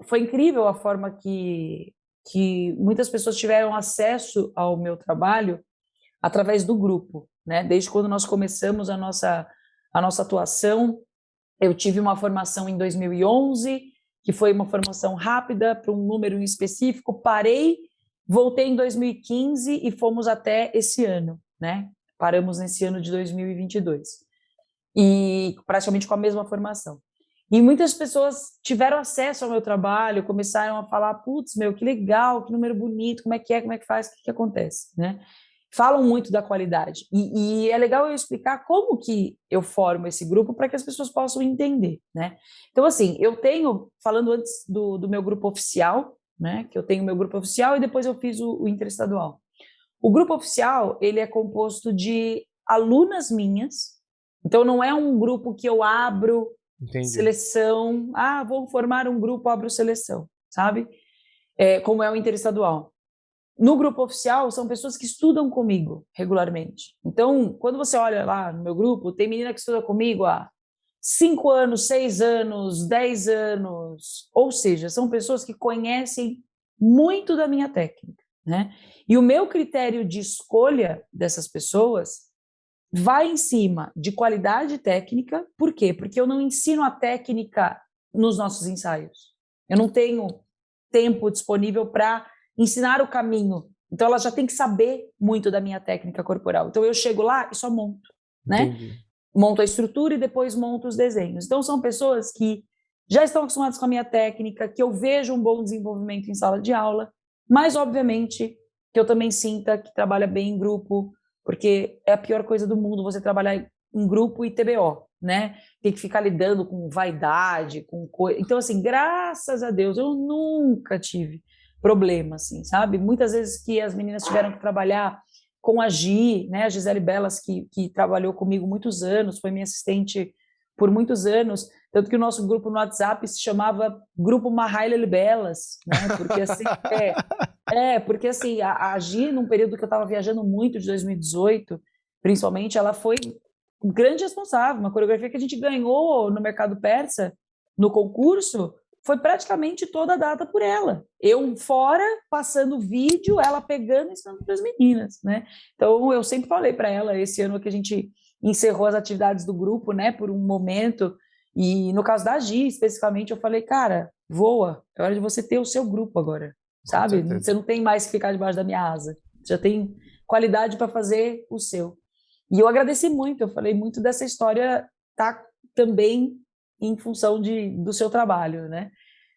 S2: foi incrível a forma que muitas pessoas tiveram acesso ao meu trabalho através do grupo, né? Desde quando nós começamos a nossa atuação, eu tive uma formação em 2011, que foi uma formação rápida para um número em específico, parei, voltei em 2015 e fomos até esse ano, né? Paramos nesse ano de 2022. E praticamente com a mesma formação. E muitas pessoas tiveram acesso ao meu trabalho, começaram a falar, putz, meu, que legal, que número bonito, como é que faz, o que acontece, né? Falam muito da qualidade. E é legal eu explicar como que eu formo esse grupo para que as pessoas possam entender, né? Então, assim, eu tenho, falando antes do meu grupo oficial, né? Que eu tenho o meu grupo oficial e depois eu fiz o interestadual. O grupo oficial, ele é composto de alunas minhas, então não é um grupo que eu abro seleção, vou formar um grupo, abro seleção, sabe? Como é o interestadual. No grupo oficial, são pessoas que estudam comigo regularmente. Então, quando você olha lá no meu grupo, tem menina que estuda comigo há 5 anos, 6 anos, 10 anos, ou seja, são pessoas que conhecem muito da minha técnica, né? E o meu critério de escolha dessas pessoas vai em cima de qualidade técnica. Por quê? Porque eu não ensino a técnica nos nossos ensaios. Eu não tenho tempo disponível para ensinar o caminho. Então, ela já tem que saber muito da minha técnica corporal. Então, eu chego lá e só monto, né?
S1: Entendi.
S2: Monto a estrutura e depois monto os desenhos. Então, são pessoas que já estão acostumadas com a minha técnica, que eu vejo um bom desenvolvimento em sala de aula, mas, obviamente, que eu também sinta que trabalha bem em grupo, porque é a pior coisa do mundo você trabalhar em grupo e TBO, né? Tem que ficar lidando com vaidade, com coisa. Então, assim, graças a Deus, eu nunca tive problema, assim, sabe? Muitas vezes que as meninas tiveram que trabalhar com a Gi, né? A Gisele Belas, que trabalhou comigo muitos anos, foi minha assistente por muitos anos, tanto que o nosso grupo no WhatsApp se chamava Grupo Mahaila Belas, né? Porque assim, porque assim, a Gi, num período que eu estava viajando muito, de 2018, principalmente, ela foi um grande responsável, uma coreografia que a gente ganhou no mercado persa, no concurso, foi praticamente toda a data por ela. Eu fora, passando vídeo, ela pegando e ensinando para as meninas, né? Então, eu sempre falei para ela, esse ano que a gente encerrou as atividades do grupo, né, por um momento, e no caso da Gi, especificamente, eu falei, cara, voa, é hora de você ter o seu grupo agora, sabe? Você não tem mais que ficar debaixo da minha asa, você já tem qualidade para fazer o seu. E eu agradeci muito, eu falei muito dessa história tá também em função do seu trabalho, né?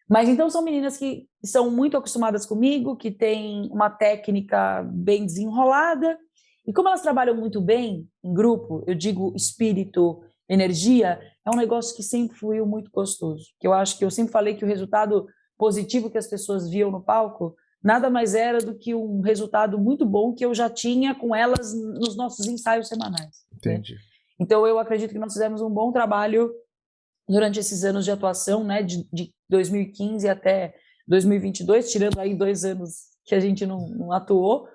S2: Mas então são meninas que são muito acostumadas comigo, que têm uma técnica bem desenrolada, e como elas trabalham muito bem em grupo, eu digo espírito, energia, é um negócio que sempre fluiu muito gostoso. Que eu acho que eu sempre falei que o resultado positivo que as pessoas viam no palco nada mais era do que um resultado muito bom que eu já tinha com elas nos nossos ensaios semanais.
S1: Entendi.
S2: Né? Então eu acredito que nós fizemos um bom trabalho durante esses anos de atuação, né, de 2015 até 2022, tirando aí 2 anos que a gente não atuou,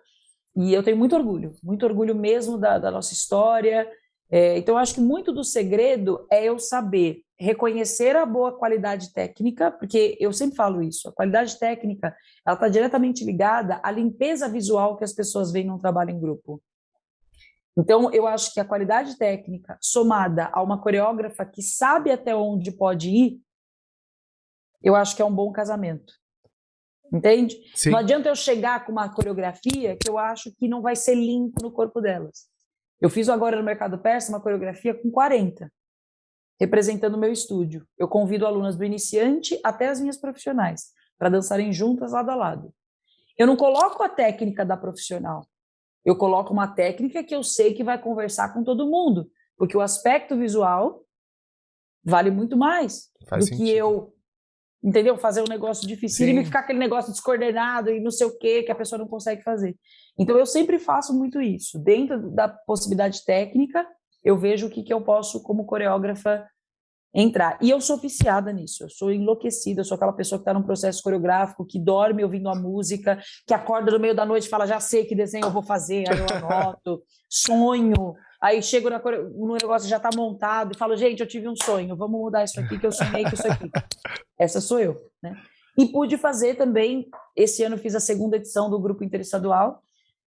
S2: e eu tenho muito orgulho mesmo da nossa história. Então, eu acho que muito do segredo é eu saber reconhecer a boa qualidade técnica, porque eu sempre falo isso, a qualidade técnica ela está diretamente ligada à limpeza visual que as pessoas veem num trabalho em grupo. Então, eu acho que a qualidade técnica, somada a uma coreógrafa que sabe até onde pode ir, eu acho que é um bom casamento. Entende?
S1: Sim.
S2: Não adianta eu chegar com uma coreografia que eu acho que não vai ser limpo no corpo delas. Eu fiz agora no Mercado Persa uma coreografia com 40, representando o meu estúdio. Eu convido alunas do iniciante até as minhas profissionais, para dançarem juntas lado a lado. Eu não coloco a técnica da profissional. Eu coloco uma técnica que eu sei que vai conversar com todo mundo, porque o aspecto visual vale muito mais do que eu, entendeu? Fazer um negócio difícil e ficar aquele negócio descoordenado e não sei o que a pessoa não consegue fazer. Então, eu sempre faço muito isso. Dentro da possibilidade técnica, eu vejo o que eu posso, como coreógrafa, entrar. E eu sou viciada nisso, eu sou enlouquecida, eu sou aquela pessoa que está num processo coreográfico, que dorme ouvindo a música, que acorda no meio da noite e fala, já sei que desenho eu vou fazer, aí eu anoto, sonho, aí chego no negócio já está montado e falo, gente, eu tive um sonho, vamos mudar isso aqui, que eu sonhei com isso aqui. Essa sou eu, né? E pude fazer também, esse ano fiz a 2ª edição do Grupo Interestadual,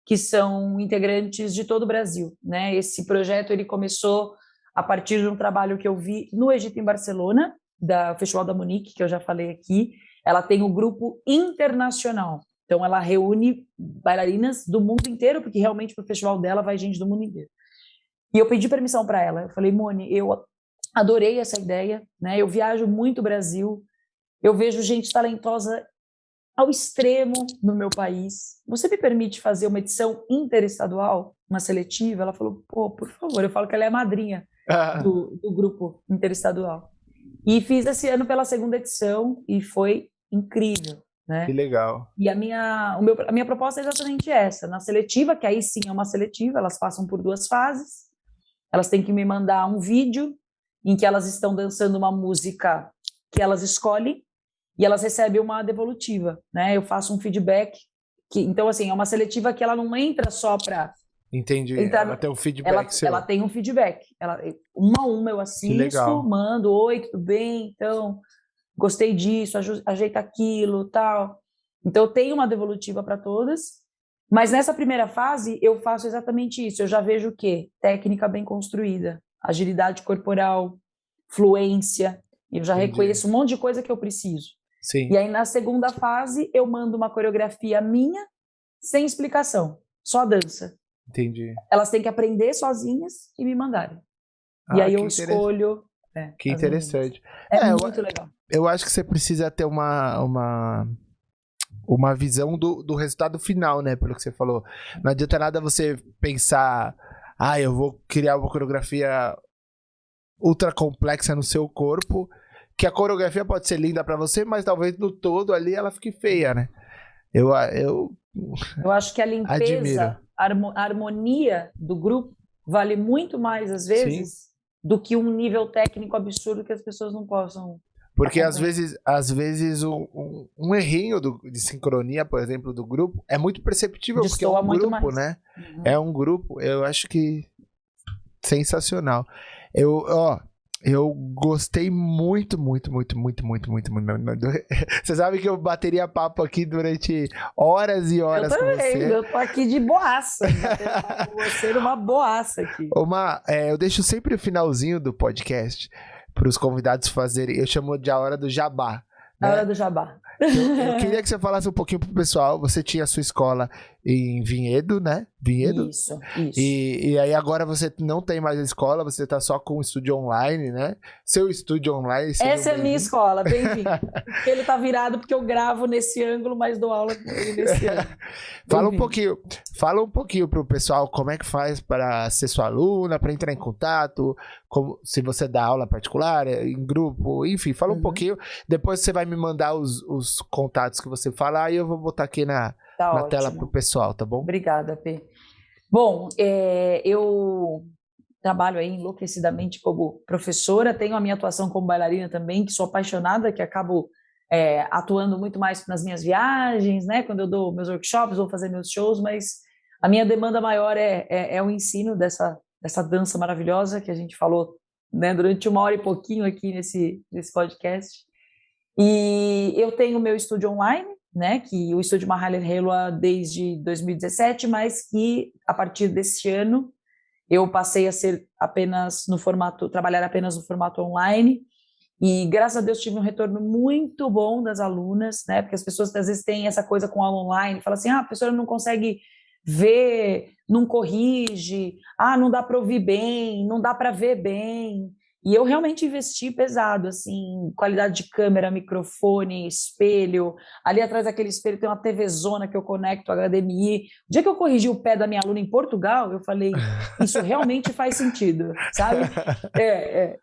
S2: que são integrantes de todo o Brasil, né? Esse projeto, ele começou a partir de um trabalho que eu vi no Egito, em Barcelona, da Festival da Munique, que eu já falei aqui. Ela tem um grupo internacional, então ela reúne bailarinas do mundo inteiro, porque realmente para o festival dela vai gente do mundo inteiro. E eu pedi permissão para ela, eu falei, Moni, eu adorei essa ideia, né? Eu viajo muito o Brasil, eu vejo gente talentosa ao extremo no meu país. Você me permite fazer uma edição interestadual, uma seletiva? Ela falou, pô, por favor. Eu falo que ela é a madrinha do grupo interestadual. E fiz esse ano pela 2ª edição e foi incrível, né?
S1: Que legal.
S2: E a minha proposta é exatamente essa. Na seletiva, que aí sim é uma seletiva, elas passam por 2 fases. Elas têm que me mandar um vídeo em que elas estão dançando uma música que elas escolhem, e elas recebem uma devolutiva, né? Eu faço um feedback, então, assim, é uma seletiva que ela não entra só para...
S1: Entendi, ela tem um feedback seu.
S2: Ela tem um feedback, uma a uma eu assisto, mando, oi, tudo bem, então, gostei disso, ajeita aquilo, tal. Então, eu tenho uma devolutiva para todas, mas nessa primeira fase, eu faço exatamente isso, eu já vejo o quê? Técnica bem construída, agilidade corporal, fluência, eu já reconheço um monte de coisa que eu preciso.
S1: Sim.
S2: E aí, na 2ª fase, eu mando uma coreografia minha, sem explicação, só dança.
S1: Entendi.
S2: Elas têm que aprender sozinhas e me mandarem. E aí eu escolho...
S1: Que interessante.
S2: É muito legal.
S1: Eu acho que você precisa ter uma visão do resultado final, né? Pelo que você falou. Não adianta nada você pensar, eu vou criar uma coreografia ultra complexa no seu corpo, que a coreografia pode ser linda pra você, mas talvez no todo ali ela fique feia, né? Eu
S2: acho que a limpeza, a harmonia do grupo vale muito mais, às vezes, do que um nível técnico absurdo que as pessoas não possam...
S1: Porque às vezes um errinho de sincronia, por exemplo, do grupo, é muito perceptível, porque é um grupo, né? Uhum. É um grupo, eu acho que sensacional. Eu gostei muito. Você sabe que eu bateria papo aqui durante horas e horas com você.
S2: Eu tô aqui de boaça. Batendo papo com você numa boaça aqui.
S1: Eu deixo sempre o finalzinho do podcast para os convidados fazerem. Eu chamo de a hora do jabá.
S2: A hora do jabá.
S1: Eu queria que você falasse um pouquinho pro pessoal. Você tinha a sua escola em Vinhedo, né? Vinhedo?
S2: Isso.
S1: E aí agora você não tem mais a escola, você tá só com o estúdio online, né? Seu estúdio online.
S2: Essa é a minha escola, bem-vindo. Ele tá virado porque eu gravo nesse ângulo, mas dou aula com ele nesse ângulo.
S1: Fala um pouquinho pro pessoal como é que faz para ser sua aluna, para entrar em contato, se você dá aula particular, em grupo, enfim, fala um pouquinho. Depois você vai me mandar os contatos que você fala, aí eu vou botar aqui na tela pro pessoal, tá bom?
S2: Obrigada, P. Bom, eu trabalho aí enlouquecidamente como professora, tenho a minha atuação como bailarina também, que sou apaixonada, que acabo atuando muito mais nas minhas viagens, né? Quando eu dou meus workshops, vou fazer meus shows, mas a minha demanda maior é o ensino dessa dança maravilhosa que a gente falou, né, durante 1 hora e pouquinho aqui nesse podcast. E eu tenho meu estúdio online, né, que o estúdio Mahalia Helwa desde 2017, mas que a partir desse ano eu passei a ser trabalhar apenas no formato online, e graças a Deus tive um retorno muito bom das alunas, né, porque as pessoas às vezes têm essa coisa com aula online, falam assim, a professora não consegue ver, não corrige, não dá para ouvir bem, não dá para ver bem. E eu realmente investi pesado, assim, qualidade de câmera, microfone, espelho. Ali atrás daquele espelho tem uma TVzona que eu conecto HDMI. O dia que eu corrigi o pé da minha aluna em Portugal, eu falei, isso realmente faz sentido, sabe?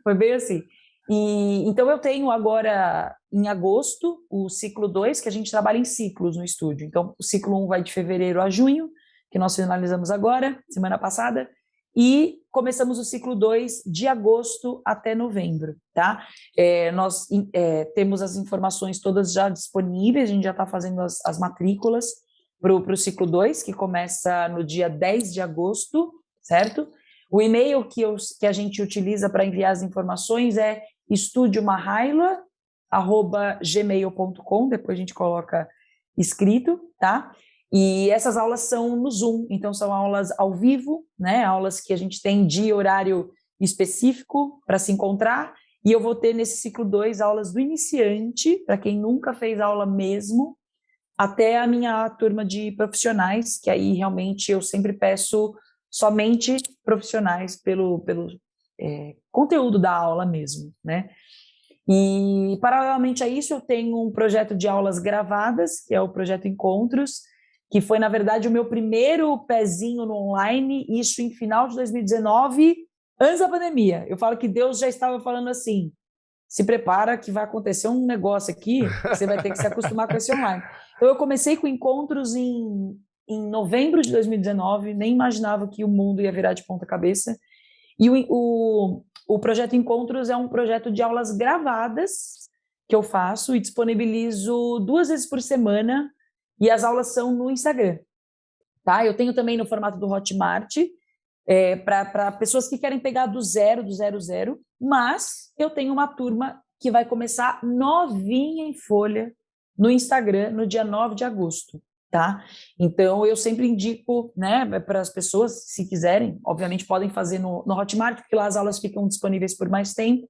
S2: Foi bem assim. E então eu tenho agora, em agosto, o ciclo 2, que a gente trabalha em ciclos no estúdio. Então, o ciclo 1 vai de fevereiro a junho, que nós finalizamos agora, semana passada. e começamos o ciclo 2 de agosto até novembro, tá? Nós temos as informações todas já disponíveis, a gente já está fazendo as matrículas para o ciclo 2, que começa no dia 10 de agosto, certo? O e-mail que a gente utiliza para enviar as informações é estudiomahaila@gmail.com, depois a gente coloca escrito, tá? E essas aulas são no Zoom, então são aulas ao vivo, né? Aulas que a gente tem de horário específico para se encontrar, e eu vou ter nesse ciclo 2 aulas do iniciante, para quem nunca fez aula mesmo, até a minha turma de profissionais, que aí realmente eu sempre peço somente profissionais pelo conteúdo da aula mesmo, né? E, paralelamente a isso, eu tenho um projeto de aulas gravadas, que é o Projeto Encontros, que foi, na verdade, o meu primeiro pezinho no online, isso em final de 2019, antes da pandemia. Eu falo que Deus já estava falando assim, se prepara que vai acontecer um negócio aqui, você vai ter que se acostumar com esse online. Então, eu comecei com Encontros em novembro de 2019, nem imaginava que o mundo ia virar de ponta cabeça. E o Projeto Encontros é um projeto de aulas gravadas que eu faço e disponibilizo 2 vezes por semana, e as aulas são no Instagram, tá? Eu tenho também no formato do Hotmart, para pessoas que querem pegar do zero, mas eu tenho uma turma que vai começar novinha em folha no Instagram no dia 9 de agosto, tá? Então, eu sempre indico, né, para as pessoas, se quiserem, obviamente podem fazer no Hotmart, porque lá as aulas ficam disponíveis por mais tempo,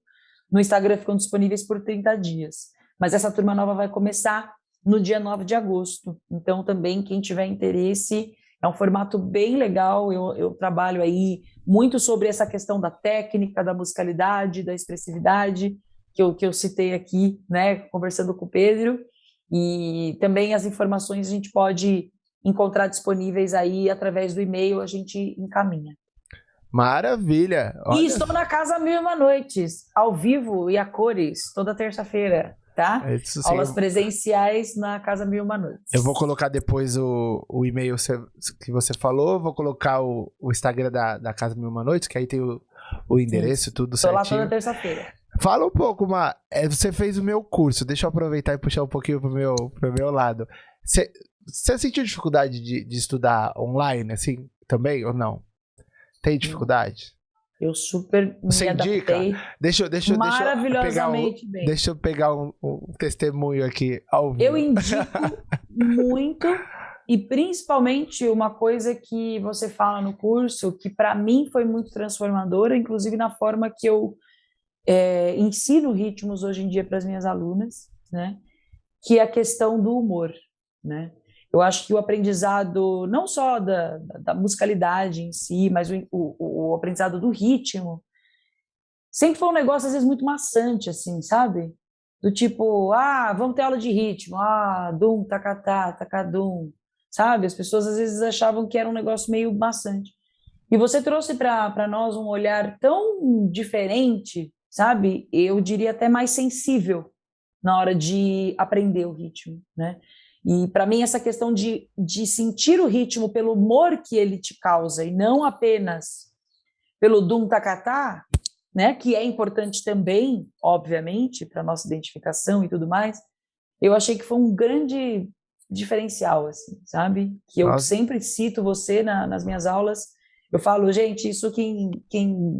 S2: no Instagram ficam disponíveis por 30 dias. Mas essa turma nova vai começar no dia 9 de agosto. Então, também, quem tiver interesse, é um formato bem legal. Eu trabalho aí muito sobre essa questão da técnica, da musicalidade, da expressividade, que eu citei aqui, né, conversando com o Pedro. E também as informações a gente pode encontrar disponíveis aí através do e-mail, a gente encaminha.
S1: Maravilha! Olha.
S2: E estou na Casa Mil e Uma Noites, ao vivo e a cores, toda terça-feira, tá? Aulas presenciais na Casa Mil e Uma Noites.
S1: Eu vou colocar depois o e-mail que você falou, vou colocar o Instagram da Casa Mil e Uma Noites, que aí tem o endereço, tudo certinho.
S2: Estou lá toda terça-feira.
S1: Fala um pouco, você fez o meu curso, deixa eu aproveitar e puxar um pouquinho pro meu lado. Você sentiu dificuldade de estudar online, assim, também, ou não? Tem dificuldade?
S2: Eu super
S1: Você
S2: me adaptei.
S1: Indica? Deixa eu pegar um testemunho aqui ao vivo.
S2: Eu indico muito, e principalmente uma coisa que você fala no curso, que para mim foi muito transformadora, inclusive na forma que eu ensino ritmos hoje em dia para as minhas alunas, né? Que é a questão do humor, né? Eu acho que o aprendizado, não só da musicalidade em si, mas o aprendizado do ritmo, sempre foi um negócio, às vezes, muito maçante, assim, sabe? Do tipo, vamos ter aula de ritmo, dum, tacatá, tacadum, sabe? As pessoas, às vezes, achavam que era um negócio meio maçante. E você trouxe para nós um olhar tão diferente, sabe? Eu diria até mais sensível na hora de aprender o ritmo, né? E para mim essa questão de sentir o ritmo pelo humor que ele te causa e não apenas pelo dum tacatá, né, que é importante também, obviamente, para nossa identificação e tudo mais, eu achei que foi um grande diferencial, assim, sabe? Que eu sempre cito você nas minhas aulas. Eu falo, gente, isso quem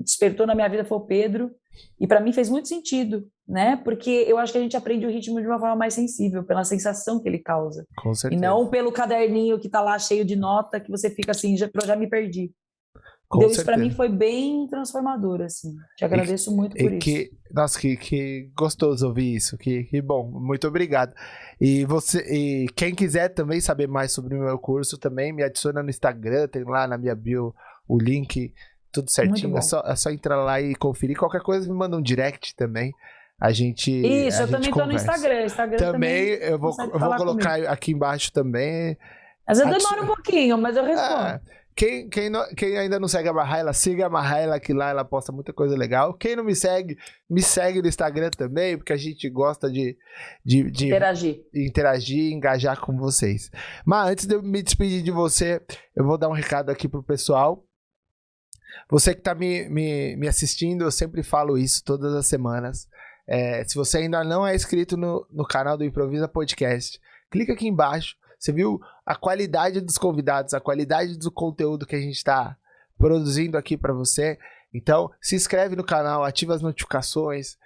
S2: despertou na minha vida foi o Pedro, e para mim fez muito sentido, né? Porque eu acho que a gente aprende o ritmo de uma forma mais sensível, pela sensação que ele causa.
S1: Com certeza.
S2: E não pelo caderninho que tá lá cheio de nota, que você fica assim, já me perdi. Então, isso para mim foi bem transformador, assim. Te agradeço muito por isso.
S1: Nossa, que gostoso ouvir isso. Que bom. Muito obrigado. E quem quiser também saber mais sobre o meu curso, também me adiciona no Instagram, tem lá na minha bio o link, tudo certinho. É só entrar lá e conferir. Qualquer coisa me manda um direct também.
S2: Isso, eu também tô no Instagram.
S1: Também eu vou colocar aqui embaixo também.
S2: Às vezes demora um pouquinho, mas eu respondo.
S1: Quem ainda não segue a Mahaila, siga a Mahaila, que lá ela posta muita coisa legal. Quem não me segue no Instagram também, porque a gente gosta de interagir e engajar com vocês. Mas antes de eu me despedir de você, eu vou dar um recado aqui pro pessoal. Você que está me assistindo, eu sempre falo isso todas as semanas. Se você ainda não é inscrito no canal do Improvisa Podcast, clica aqui embaixo. Você viu a qualidade dos convidados, a qualidade do conteúdo que a gente está produzindo aqui para você. Então, se inscreve no canal, ativa as notificações,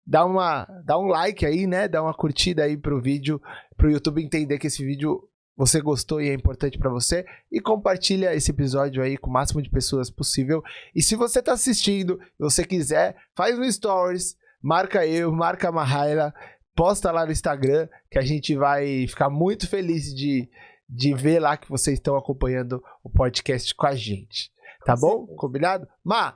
S1: dá um like aí, né? Dá uma curtida aí pro vídeo, pro YouTube entender que esse vídeo você gostou e é importante para você. E compartilha esse episódio aí com o máximo de pessoas possível. E se você tá assistindo e você quiser, faz um stories, marca eu, marca a Mahaila, posta lá no Instagram, que a gente vai ficar muito feliz de ver lá que vocês estão acompanhando o podcast com a gente. Tá bom? Combinado? Ma,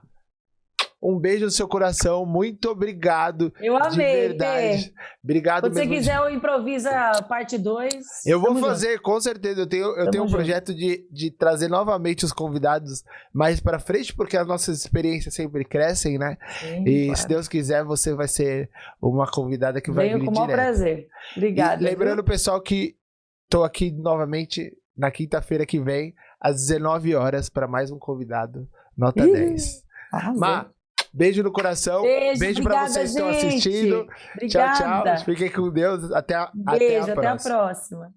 S1: um beijo no seu coração, muito obrigado.
S2: Eu amei.
S1: De verdade. Obrigado
S2: mesmo. Se você quiser, eu Improvisa parte 2.
S1: Eu vou fazer, junto. Com certeza. Eu tenho um projeto de trazer novamente os convidados mais pra frente, porque as nossas experiências sempre crescem, né? Sim, e claro. Se Deus quiser, você vai ser uma convidada que vai vir direto.
S2: Com o maior prazer. Obrigada.
S1: Lembrando, pessoal, que tô aqui novamente na quinta-feira que vem, às 19 horas, para mais um convidado, nota 10. Ma, beijo no coração. Beijo para vocês que estão assistindo.
S2: Obrigada.
S1: Tchau, tchau. Fiquem com Deus. Até a próxima.
S2: Até a próxima.